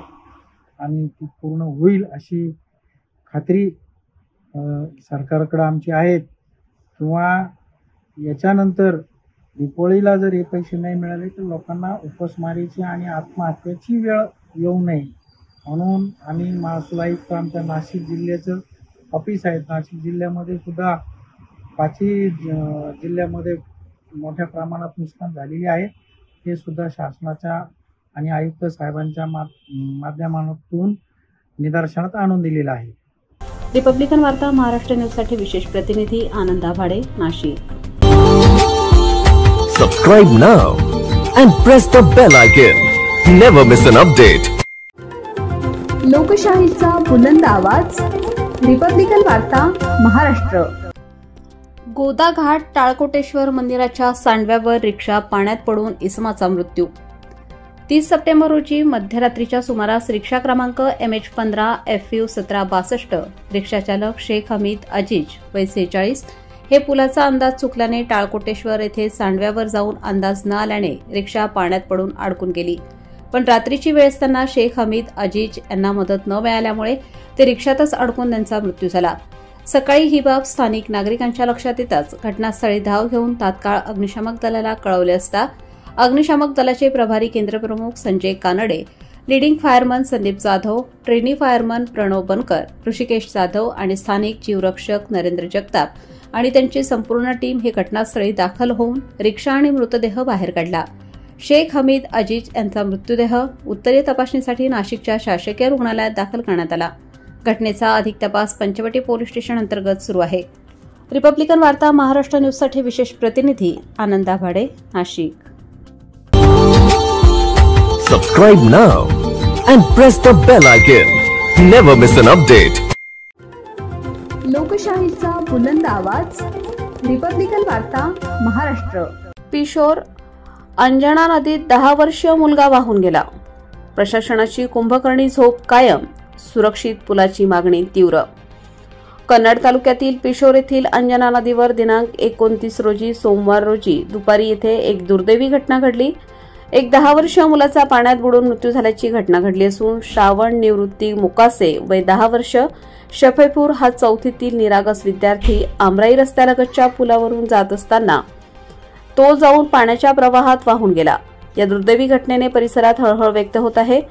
आणि ती पूर्ण होईल अशी खात्री सरकारकडे आमची आहे. किंवा याच्यानंतर दिपोळीला जर हे पैसे नाही मिळाले तर लोकांना उपासमारीची आणि आत्महत्येची वेळ येऊ नये म्हणून आम्ही महसूल आयुक्त आमच्या नाशिक जिल्ह्याचं ऑफिस आहे. नाशिक जिल्ह्यामध्ये सुद्धा 5ही जिल्ह्यामध्ये मोठ्या प्रमाणात नुकसान झालेली आहे. हे सुद्धा शासनाच्या आणि आयुक्त साहेबांच्या माध्यमातून निदर्शनात आणून दिलेलं आहे. रिपब्लिकन वार्ता महाराष्ट्र न्यूजसाठी विशेष प्रतिनिधी आनंद आभाडे, Nashik. Subscribe now and press the bell icon. Never miss an update. लोकशाहीचा बुलंद आवाज, रिपब्लिकन वार्ता महाराष्ट्र. गोदाघाट टाळकोटेश्वर मंदिराच्या सांडव्यावर रिक्षा पाण्यात पडून इसमाचा मृत्यू. 30 सप्टेंबर रोजी मध्यरात्रीच्या सुमारास रिक्षा क्रमांक MH15 FU 1762 रिक्षाचालक शेख हमीद अजीज वय 46 हे पुलाचा अंदाज चुकल्याने टाळकोटेश्वर येथे सांडव्यावर जाऊन अंदाज न आल्याने रिक्षा पाण्यात पडून अडकून गेली. पण रात्रीची वेळ असताना शेख हमीद अजीज यांना मदत न मिळाल्यामुळे ते रिक्षातच अडकून त्यांचा मृत्यू झाला. सकाळी ही बाब स्थानिक नागरिकांच्या लक्षात येताच घटनास्थळी धाव घेऊन तात्काळ अग्निशामक दलाला कळवले असता अग्निशामक दलाचे प्रभारी केंद्रप्रमुख Sanjay Kanade, leading fireman Sandeep Jadhav, trainee fireman Pranav Bankar, Rishikesh Jadhav आणि स्थानिक जीवरक्षक नरेंद्र जगताप आणि त्यांची संपूर्ण टीम हे घटनास्थळी दाखल होऊन रिक्षा आणि मृतदेह बाहेर काढला. शेख हमीद अजीज यांचा मृतदेह उत्तरीय तपासणीसाठी नाशिकच्या शासकीय रुग्णालयात दाखल करण्यात आला. घटनेचा अधिक तपास पंचवटी पोलीस स्टेशन अंतर्गत सुरू आहे. रिपब्लिकन वार्ता महाराष्ट्र न्यूजसाठी विशेष प्रतिनिधी आनंद आभाडे, Nashik. Subscribe now and press the bell icon. Never miss an update. लोकशाहीचा बुलंद आवाज, रिपब्लिकन वार्ता महाराष्ट्र. पिशोर अंजना नदीत 10 वर्षीय मुलगा वाहून गेला. प्रशासनाची कुंभकर्णी झोप कायम, सुरक्षित पुलाची मागणी तीव्र. कन्नड तालुक्यातील पिशोर येथील अंजना नदीवर दिनांक 29 रोजी सोमवार रोजी दुपारी येथे एक दुर्दैवी घटना घडली. एक 10 वर्षीय मुलाचा पाण्यात बुडून मृत्यू झाल्याची घटना घडली असून श्रावण निवृत्ती मुकासे वय 10 वर्ष, शफेपूर हा चौथीतील निरागस विद्यार्थी आमराई रस्त्यालगतच्या पुलावरून जात असताना तो जाऊन पाण्याच्या प्रवाहात वाहून गेला. या दुर्दैवी घटनेने परिसरात हळहळ व्यक्त होत आहे.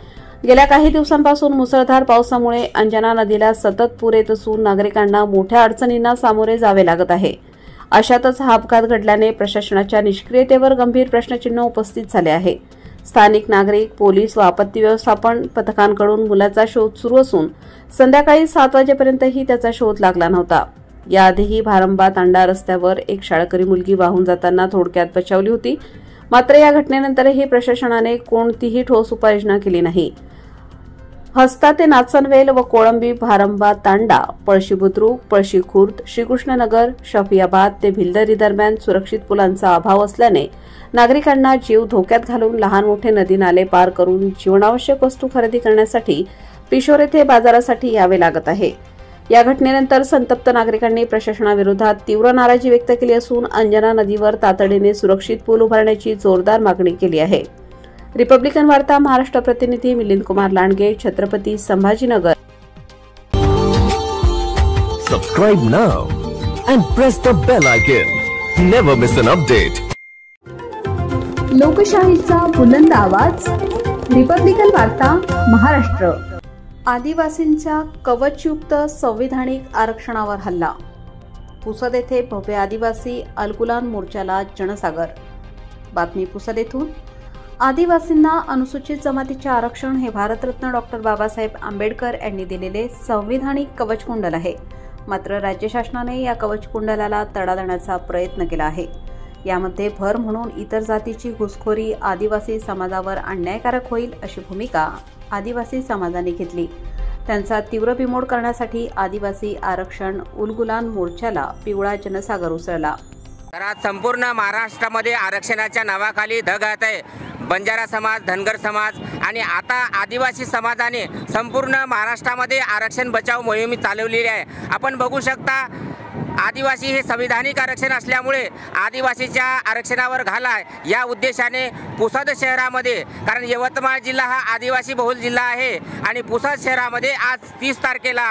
गेल्या काही दिवसांपासून मुसळधार पावसामुळे अंजना नदीला सतत पूर येत असून नागरिकांना मोठ्या अडचणींना सामोरे जावे लागत आहे. अशातच हा अपघात घडल्याने प्रशासनाच्या निष्क्रियतेवर गंभीर प्रश्नचिन्ह उपस्थित झाले आहे. स्थानिक नागरिक, पोलीस व आपत्ती व्यवस्थापन पथकांकडून मुलाचा शोध सुरू असून संध्याकाळी 7 वाजेपर्यंतही त्याचा शोध लागला नव्हता. याआधीही भारंबा तांडा रस्त्यावर एक शाळकरी मुलगी वाहून जाताना थोडक्यात बचावली होती. मात्र या घटनेनंतरही प्रशासनाने कोणतीही ठोस उपाययोजना केली नाही. हस्ता ते नाचनवेल व कोळंबी भारंबा तांडा, पळशी बुद्रुक, पळशी खुर्द, श्रीकृष्णनगर, शफियाबाद ते भिल्लरी दरम्यान सुरक्षित पुलांचा अभाव असल्याने नागरिकांना जीव धोक्यात घालून लहान मोठे नदी नाले पार करून जीवनावश्यक वस्तू खरेदी करण्यासाठी पिशोर येथे बाजारासाठी यावे लागत आहे. या घटनेनंतर संतप्त नागरिकांनी प्रशासनाविरोधात तीव्र नाराजी व्यक्त केली असून अंजना नदीवर तातडीने सुरक्षित पूल उभारण्याची जोरदार मागणी केली आहे. रिपब्लिकन वार्ता महाराष्ट्र प्रतिनिधी Milind Kumar Landge, Chhatrapati Sambhajinagar. Subscribe now and press the bell icon. Never miss an update. लोकशाहीचा बुलंद आवाज, रिपब्लिकन वार्ता महाराष्ट्र. आदिवासींच्या कवचयुक्त संविधानिक आरक्षणावर हल्ला. पुसद येथे भव्य आदिवासी अलगुलान मोर्चाला जनसागर. बातमी पुसद येथून. आदिवासींना अनुसूचित जमातीचे आरक्षण हे भारतरत्न डॉक्टर बाबासाहेब आंबेडकर यांनी दिलेले संविधानिक कवचकुंडल आहे. मात्र राज्य शासनाने या कवचकुंडलाला तडा देण्याचा प्रयत्न केला आहे. यामध्ये भर म्हणून इतर जातीची घुसखोरी आदिवासी समाजावर अन्यायकारक होईल अशी भूमिका आदिवासी समाजाने घेतली. त्यांचा तीव्र बिमोड करण्यासाठी आदिवासी आरक्षण उलगुलान मोर्चाला पिवळा जनसागर उसळला. तर आज संपूर्ण महाराष्ट्रामध्ये आरक्षणाच्या नावाखाली धगात आहे. बंजारा समाज, धनगर समाज आणि आता आदिवासी समाजाने संपूर्ण महाराष्ट्रामध्ये आरक्षण बचाव मोहीम चालवलेली आहे. आपण बघू शकता आदिवासी हे संविधानिक आरक्षण असल्यामुळे आदिवासीच्या आरक्षणावर घाला या उद्देशाने पुसद शहरामध्ये, कारण यवतमाळ जिल्हा हा आदिवासी बहुल जिल्हा आहे आणि पुसद शहरामध्ये आज 30 तारखेला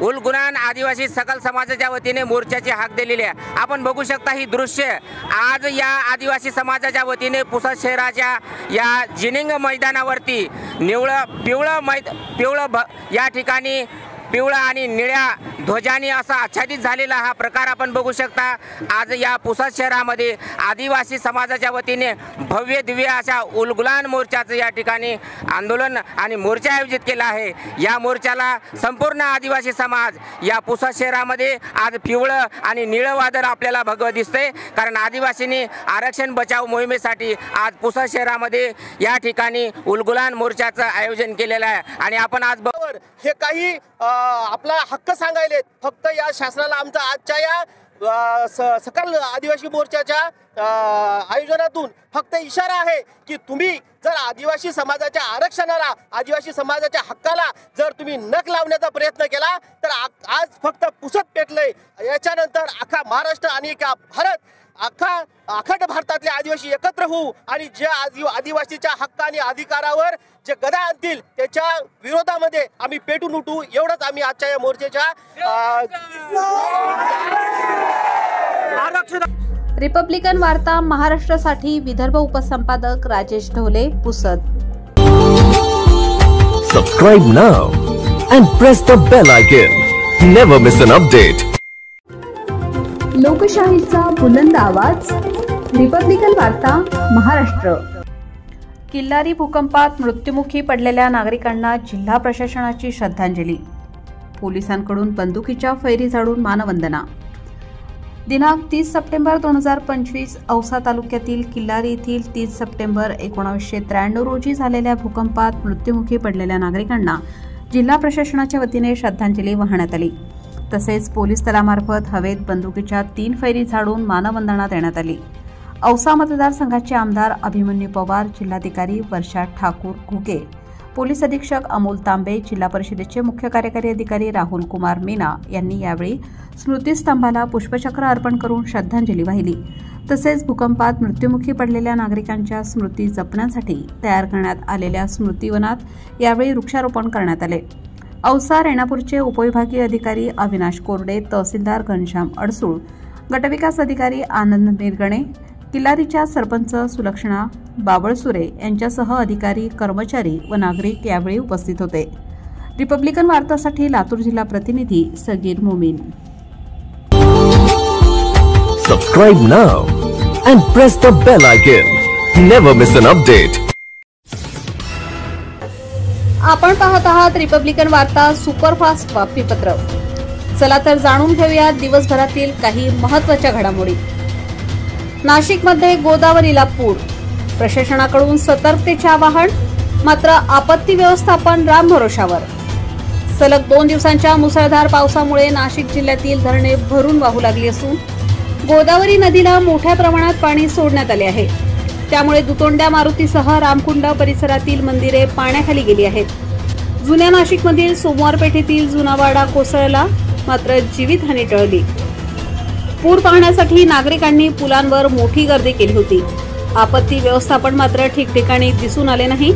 उलगुलान आदिवासी सकल समाजाच्या वतीने मोर्चाची हाक दिलेली आहे. आपण बघू शकता ही दृश्य आज या आदिवासी समाजाच्या वतीने पुसद शहराच्या या जिनिंग मैदानावरती पिवळं या ठिकाणी पिवळा आणि निळ्या ध्वजाने असा आच्छादित झालेला हा प्रकार आपण बघू शकता. आज या पुसद शहरामध्ये आदिवासी समाजाच्या वतीने भव्य दिव्य अशा उलगुलान मोर्चाचं या ठिकाणी आंदोलन आणि मोर्चा आयोजित केला आहे. या मोर्चाला संपूर्ण आदिवासी समाज या पुसद शहरामध्ये आज पिवळं आणि निळं वादळ आपल्याला भगवं दिसते, कारण आदिवासींनी आरक्षण बचाव मोहिमेसाठी आज पुसद शहरामध्ये या ठिकाणी उलगुलान मोर्चाचं आयोजन केलेलं आहे. आणि आपण आज हे काही आपला हक्क सांगायलेत. फक्त या शासनाला आमचा आजच्या या सकल आदिवासी मोर्चाच्या आयोजनातून फक्त इशारा आहे की तुम्ही जर आदिवासी समाजाच्या आरक्षणाला, आदिवासी समाजाच्या हक्काला जर तुम्ही नख लावण्याचा प्रयत्न केला तर आज फक्त पुसत पेटलंय. याच्यानंतर अख्खा महाराष्ट्र आणि भारत, अखंड भारतातले आदिवासी एकत्र होऊ आणि जे आदिवासीच्या हक्क आणि अधिकारावर जे गदा आणतील त्याच्या विरोधामध्ये आम्ही पेटून उठू. एवढंच आम्ही आजच्या या मोर्चाच्या रिपब्लिकन वार्ता महाराष्ट्रासाठी विदर्भ उपसंपादक Rajesh Dhole, Pusad. Subscribe now and press the bell icon. Never miss an update. लोकशाहीचा बुलंद आवाज, रिपब्लिकन वार्ता महाराष्ट्र. किल्लारी भूकंपात मृत्युमुखी पडलेल्या नागरिकांना जिल्हा प्रशासनाची श्रद्धांजली. पोलिसांकडून बंदुकीच्या फैरी झाडून मानवंदना. दिनांक 30 सप्टेंबर 2025 औसा तालुक्यातील किल्लारी येथील 30 सप्टेंबर 1993 रोजी झालेल्या भूकंपात मृत्युमुखी पडलेल्या नागरिकांना जिल्हा प्रशासनाच्या वतीने श्रद्धांजली वाहण्यात आली. तसेच पोलीस दलामार्फत हवेत बंदुकीच्या 3 फैरी झाडून मानवंदना देण्यात आली. औसा मतदारसंघाचे आमदार अभिमन्यू पवार, जिल्हाधिकारी वर्षा ठाकूर घुगे, पोलीस अधीक्षक अमोल तांबे, जिल्हा परिषदेचे मुख्य कार्यकारी अधिकारी राहुल कुमार मीना यांनी यावेळी स्मृतिस्तंभाला पुष्पचक्र अर्पण करून श्रद्धांजली वाहिली. तसेच भूकंपात मृत्युमुखी पडलेल्या नागरिकांच्या स्मृती जपण्यासाठी तयार करण्यात आलेल्या स्मृतिवनात यावेळी वृक्षारोपण करण्यात आले. औसा रेणापूरचे उपविभागीय अधिकारी अविनाश कोरडे, तहसीलदार घनश्याम अडसूळ, गटविकास अधिकारी आनंद निरगणे, किल्लारीच्या सरपंच सुलक्षणा बाबळसुरे यांच्यासह अधिकारी, कर्मचारी व नागरिक यावेळी उपस्थित होते. रिपब्लिकन वार्तासाठी लातूर जिल्हा प्रतिनिधी Sagir Momin. Subscribe now and press the bell icon. Never miss an update. आपण पाहत आहात रिपब्लिकन वार्ता सुपरफास्ट बातमीपत्र. चला तर जाणून घेऊया दिवसभरातील काही महत्त्वाच्या घडामोडी. नाशिकमध्ये गोदावरीला पूर, प्रशासनाकडून सतर्कतेचे आवाहन, मात्र आपत्ती व्यवस्थापन रामभरोशावर. सलग 2 दिवसांच्या मुसळधार पावसामुळे नाशिक जिल्ह्यातील धरणे भरून वाहू लागली असून गोदावरी नदीला मोठ्या प्रमाणात पाणी सोडण्यात आले आहे. त्यामुळे दुतोंड्या मारुतीसह रामकुंड परिसरातील मंदिरे पाण्याखाली गेली आहेत. जुन्या नाशिकमधील सोमवार पेठेतील जुनावाडा कोसळला, मात्र जीवितहानी टळली. पूर पाहण्यासाठी नागरिकांनी पुलांवर मोठी गर्दी केली होती. आपत्ती व्यवस्थापन मात्र ठिकठिकाणी दिसून आले नाही.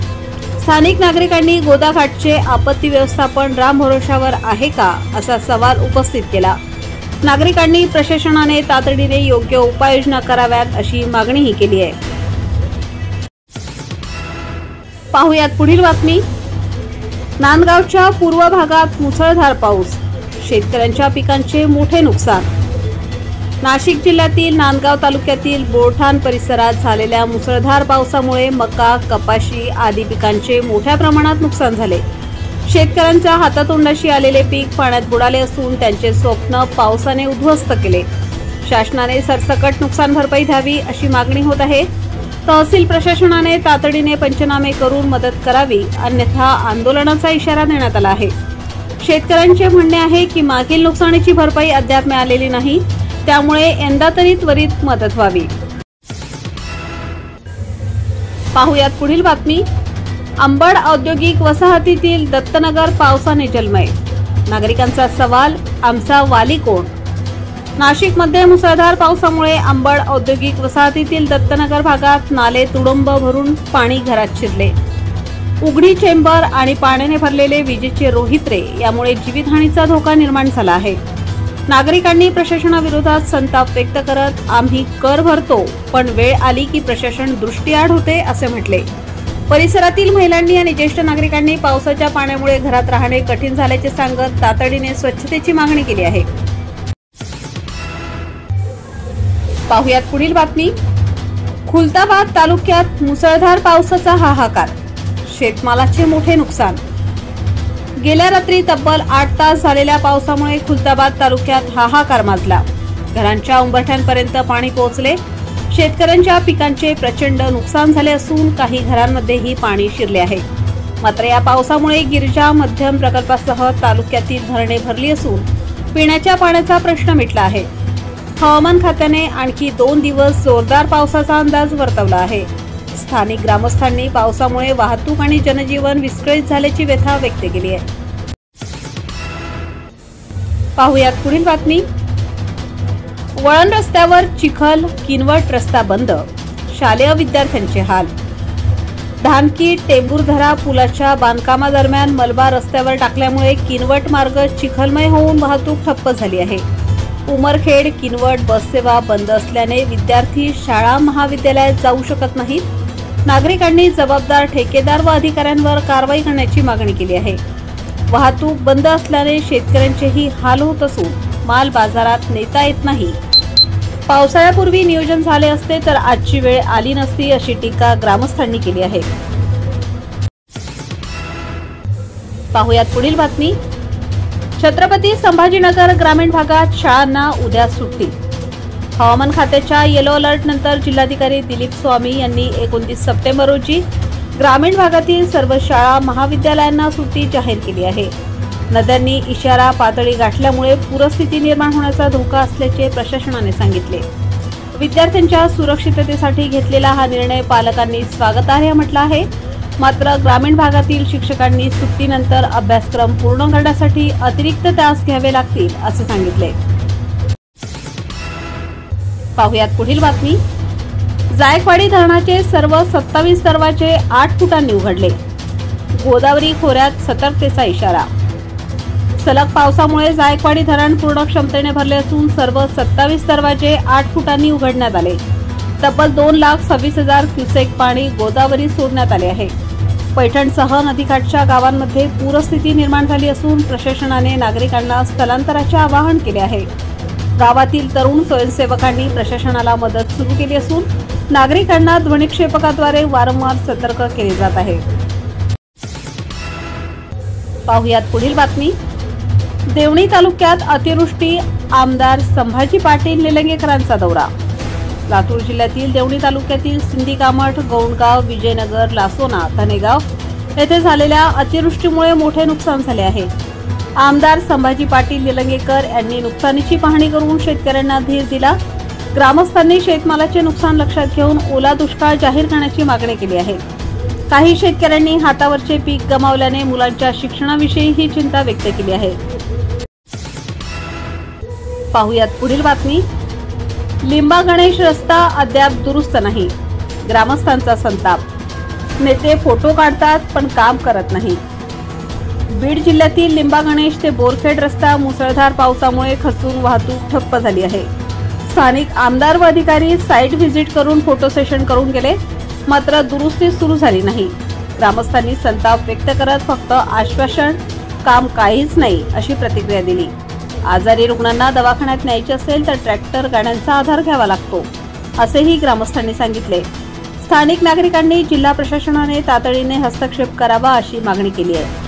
स्थानिक नागरिकांनी गोदाघाटचे आपत्ती व्यवस्थापन रामभरोशावर आहे का असा सवाल उपस्थित केला. नागरिकांनी प्रशासनाने तातडीने योग्य उपाययोजना कराव्यात अशी मागणीही केली आहे. पाहुयात पुढील बातमी. नांदगावच्या पूर्व भागात मुसळधार पाऊस, शेतकऱ्यांच्या पिकांचे मोठे नुकसान. नाशिक जिल्ह्यातील नांदगाव तालुक्यातील बोरठाण परिसरात झालेल्या मुसळधार पावसामुळे मका, कपाशी आदी पिकांचे मोठ्या प्रमाणात नुकसान झाले. शेतकऱ्यांच्या हातातोंडाशी आलेले पीक पाण्यात बुडाले असून त्यांचे स्वप्न पावसाने उद्ध्वस्त केले. शासनाने सरसकट नुकसान भरपाई द्यावी अशी मागणी होत आहे. तहसील प्रशासनाने तातडीने पंचनामे करून मदत करावी, अन्यथा आंदोलनाचा इशारा देण्यात आला आहे. शेतकऱ्यांचे म्हणणे आहे की मागील नुकसानीची भरपाई अद्याप मिळालेली नाही, त्यामुळे यंदा तरी त्वरित मदत व्हावी. पाहुयात पुढील बातमी. अंबड औद्योगिक वसाहतीतील दत्तनगर पावसाने जलमय, नागरिकांचा सवाल, आमचा वाली कोण? नाशिकमध्ये मुसळधार पावसामुळे अंबड औद्योगिक वसाहतीतील दत्तनगर भागात नाले तुडुंब भरून पाणी घरात शिरले. उघडी चेंबर आणि पाण्याने भरलेले विजेचे रोहित्रे यामुळे जीवितहानीचा धोका निर्माण झाला आहे. नागरिकांनी प्रशासनाविरोधात संताप व्यक्त करत आम्ही कर भरतो पण वेळ आली की प्रशासन दृष्टीआड होते असे म्हटले. परिसरातील महिलांनी आणि ज्येष्ठ नागरिकांनी पावसाच्या पाण्यामुळे घरात राहणे कठीण झाल्याचे सांगत तातडीने स्वच्छतेची मागणी केली आहे. पाहुयात पुढील बातमी. खुलताबाद तालुक्यात मुसळधार पावसाचा हाहाकार, शेतमालाचे मोठे नुकसान. गेल्या रात्री तब्बल 8 तास झालेल्या पावसामुळे खुलताबाद तालुक्यात हाहाकार माजला. घरांच्या उंबरठ्यांपर्यंत पाणी पोहोचले. शेतकऱ्यांच्या पिकांचे प्रचंड नुकसान झाले असून काही घरांमध्येही पाणी शिरले आहे. मात्र या पावसामुळे गिरिजा मध्यम प्रकल्पासह तालुक्यातील धरणे भरली असून पिण्याच्या पाण्याचा प्रश्न मिटला आहे. हवामान खात्याने आणखी 2 दिवस जोरदार पावसाचा अंदाज वर्तवला आहे. स्थानिक ग्रामस्थांनी पावसामुळे वाहतूक आणि जनजीवन विस्कळीत झाल्याची व्यथा व्यक्त केली आहे. पाहुयात पुढील बातमी. वळण रस्त्यावर चिखल, किनवट रस्ता बंद, शालेय विद्यार्थ्यांचे हाल. धानकी टेंभुर्धरा पुलाच्या बांधकामादरम्यान मलबा रस्त्यावर टाकल्यामुळे किनवट मार्ग चिखलमय होऊन वाहतूक ठप्प झाली आहे. उमरखेड किनवट बससेवा बंद असल्याने विद्यार्थी शाळा महाविद्यालयात जाऊ शकत नाहीत. नागरिकांनी जबाबदार ठेकेदार व अधिकाऱ्यांवर कारवाई करण्याची मागणी केली आहे. वाहतूक बंद असल्याने शेतकऱ्यांचेही हाल होत असून माल बाजारात नेता येत नाही. पावसाळ्यापूर्वी नियोजन झाले असते तर आजची वेळ आली नसती अशी टीका ग्रामस्थांनी केली आहे. पाहुयात पुढील बातमी. छत्रपती संभाजीनगर ग्रामीण भागात शाळांना उद्या सुट्टी. हवामान खात्याच्या येलो अलर्ट नंतर जिल्हाधिकारी दिलीप स्वामी यांनी 29 सप्टेंबर रोजी ग्रामीण भागातील सर्व शाळा महाविद्यालयांना सुट्टी जाहीर केली आहे. नद्यांनी इशारा पातळी गाठल्यामुळे पूरस्थिती निर्माण होण्याचा धोका असल्याचे प्रशासनाने सांगितले. विद्यार्थ्यांच्या सुरक्षिततेसाठी घेतलेला हा निर्णय पालकांनी स्वागतार्ह म्हटला आहे. मात्र ग्रामीण भागातील शिक्षकांनी सुट्टीनंतर अभ्यासक्रम पूर्ण करण्यासाठी अतिरिक्त तास घ्यावे लागतील असे सांगितले. पाहुयात पुढील बातमी. जायकवाडी धरणाचे सर्व 27 दरवाजे 8 फुटांनी उघडले. गोदावरी खोऱ्यात सतर्कतेचा इशारा. सलग पावसामुळे जायकवाडी धरण पूर्ण क्षमतेने भरले असून सर्व 27 दरवाजे 8 फुटांनी उघडण्यात आले. तब्बल 2,26,000 क्युसेक पाणी गोदावरी सोडण्यात आले आहे. पैठणसह नदीकाठच्या गावांमध्ये पूरस्थिती निर्माण झाली असून प्रशासनाने नागरिकांना स्थलांतराचे आवाहन केले आहे. गावातील तरुण स्वयंसेवकांनी प्रशासनाला मदत सुरू केली असून नागरिकांना ध्वनिक्षेपकाद्वारे वारंवार सतर्क केले जात आहे. पाहुयात पुढील बातमी. देवणी तालुक्यात अतिवृष्टी, आमदार संभाजी पाटील निलंगेकरांचा दौरा. लातूर जिल्ह्यातील देवणी तालुक्यातील सिंदी कामठ, गौंडगाव, विजयनगर, लासोना, धनेगाव येथे झालेल्या अतिवृष्टीमुळे मोठे नुकसान झाले आहे. आमदार संभाजी पाटील निलंगेकर यांनी नुकसानीची पाहणी करून शेतकऱ्यांना धीर दिला. ग्रामस्थांनी शेतमालाचे नुकसान लक्षात घेऊन ओला दुष्काळ जाहीर करण्याची मागणी केली आहे. काही शेतकऱ्यांनी हातावरचे पीक गमावल्याने मुलांच्या शिक्षणाविषयी ही चिंता व्यक्त केली आहे. पाहुयात पुढील बातमी. लिंबा गणेश रस्ता अद्याप दुरुस्त नाही, ग्रामस्थांचा संताप. नेते फोटो काढतात पण काम करत नाही. बीड जिल्ह्यातील लिंबा गणेश ते बोरखेड रस्ता मुसळधार पावसामुळे खचून वाहतूक ठप्प झाली आहे. स्थानिक आमदार व अधिकारी साईट व्हिजिट करून फोटो सेशन करून गेले, मात्र दुरुस्ती सुरू झाली नाही. ग्रामस्थांनी संताप व्यक्त करत फक्त आश्वासन, काम काहीच नाही अशी प्रतिक्रिया दिली. आजारी रुग्णांना दवाखान्यात न्यायचे असेल तर ट्रॅक्टर गाड्यांचा आधार घ्यावा लागतो असेही ग्रामस्थांनी सांगितले. स्थानिक नागरिकांनी जिल्हा प्रशासनाने तातडीने हस्तक्षेप करावा अशी मागणी केली आहे.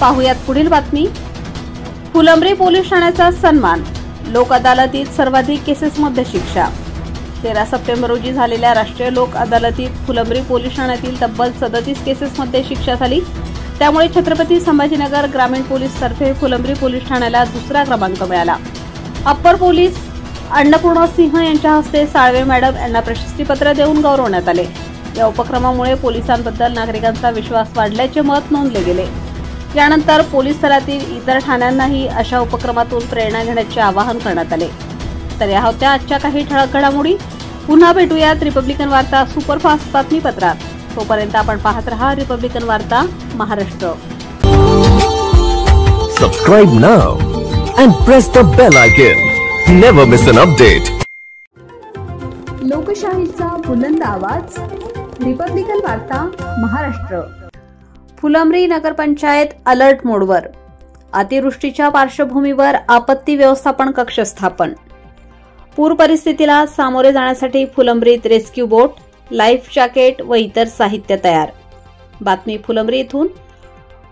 पाहुयात पुढील बातमी. फुलंब्री पोलीस ठाण्याचा सन्मान, लोक अदालतीत सर्वाधिक केसेसमध्ये शिक्षा. 13 सप्टेंबर रोजी झालेल्या राष्ट्रीय लोक अदालतीत फुलंब्री पोलीस ठाण्यातील तब्बल 37 केसेसमध्ये शिक्षा झाली. त्यामुळे छत्रपती संभाजीनगर ग्रामीण पोलीस तर्फे फुलंब्री पोलीस ठाण्याला दुसरा क्रमांक मिळाला. अप्पर पोलीस अन्नपूर्णा सिंह यांच्या हस्ते साळवे मॅडम यांना प्रशस्तीपत्र देऊन गौरवण्यात आले. या उपक्रमामुळे पोलिसांबद्दल नागरिकांचा विश्वास वाढल्याचे मत नोंदले गेले. यानंतर पोलीस स्तरातील इतर ठाण्यांनाही अशा उपक्रमातून प्रेरणा घेण्याचे आवाहन करण्यात आले. तर या होत्या आजच्या काही ठळक घडामोडी. पुन्हा भेटूयात रिपब्लिकन वार्ता सुपरफास्ट बातमीपत्रात. तोपर्यंत आपण पाहत रहा रिपब्लिकन वार्ता Maharashtra. Subscribe now and press the bell icon. Never miss an update. लोकशाहीचा बुलंद आवाज, रिपब्लिकन वार्ता महाराष्ट्र. फुलंब्री नगरपंचायत अलर्ट मोडवर. अतिवृष्टीच्या पार्श्वभूमीवर आपत्ती व्यवस्थापन कक्ष स्थापन. पूर परिस्थितीला सामोरे जाण्यासाठी फुलंब्रीत रेस्क्यू बोट, लाईफ जॅकेट व इतर साहित्य तयार. बातमी फुलंब्री इथून.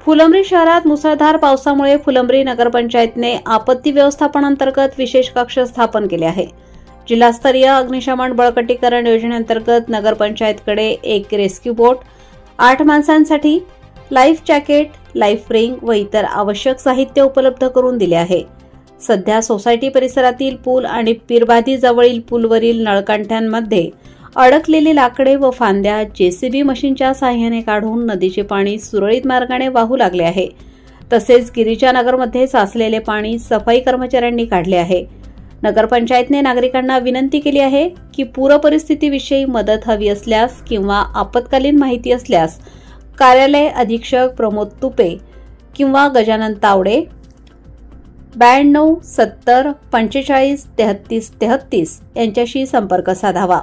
फुलंब्री शहरात मुसळधार पावसामुळे फुलंब्री नगरपंचायतने आपत्ती व्यवस्थापन अंतर्गत विशेष कक्ष स्थापन केले आहे. जिल्हास्तरीय अग्निशमन बळकटीकरण योजनेअंतर्गत नगरपंचायतकडे एक रेस्क्यू बोट, 8 माणसांसाठी लाईफ जॅकेट, लाईफ रिंग व इतर आवश्यक साहित्य उपलब्ध करून दिले आहे. सध्या सोसायटी परिसरातील पूल आणि पीरबादी जवळील पूलवरील नळकांठ्यांमध्ये अडकलेली लाकडे व फांद्या जेसीबी मशीनच्या साहाय्याने काढून नदीचे पाणी सुरळीत मार्गाने वाहू लागले आहे. तसेच गिरिजानगरमध्ये साचलेले पाणी सफाई कर्मचाऱ्यांनी काढले आहे. नगरपंचायतने नागरिकांना विनंती केली आहे की पूर परिस्थितीविषयी मदत हवी असल्यास किंवा आपत्कालीन माहिती असल्यास कार्यालय अधीक्षक प्रमोद तुपे किंवा गजानन तावडे 92 70 45 33 33 यांच्याशी संपर्क साधावा.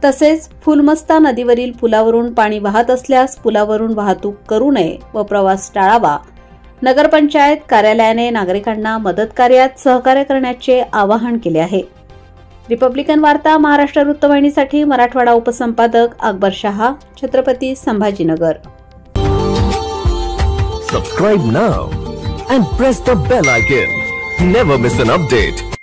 तसेच फुलमस्ता नदीवरील पुलावरून पाणी वाहत असल्यास पुलावरून वाहतूक करू नये व प्रवास टाळावा. नगरपंचायत कार्यालयाने नागरिकांना मदत कार्यात सहकार्य करण्याचे आवाहन केले आहे. रिपब्लिकन वार्ता Maharashtra वृत्तवाहिनीसाठी Marathwada उपसंपादक Akbar Shah, Chhatrapati Sambhajinagar. Subscribe now and press the bell icon. Never miss an update.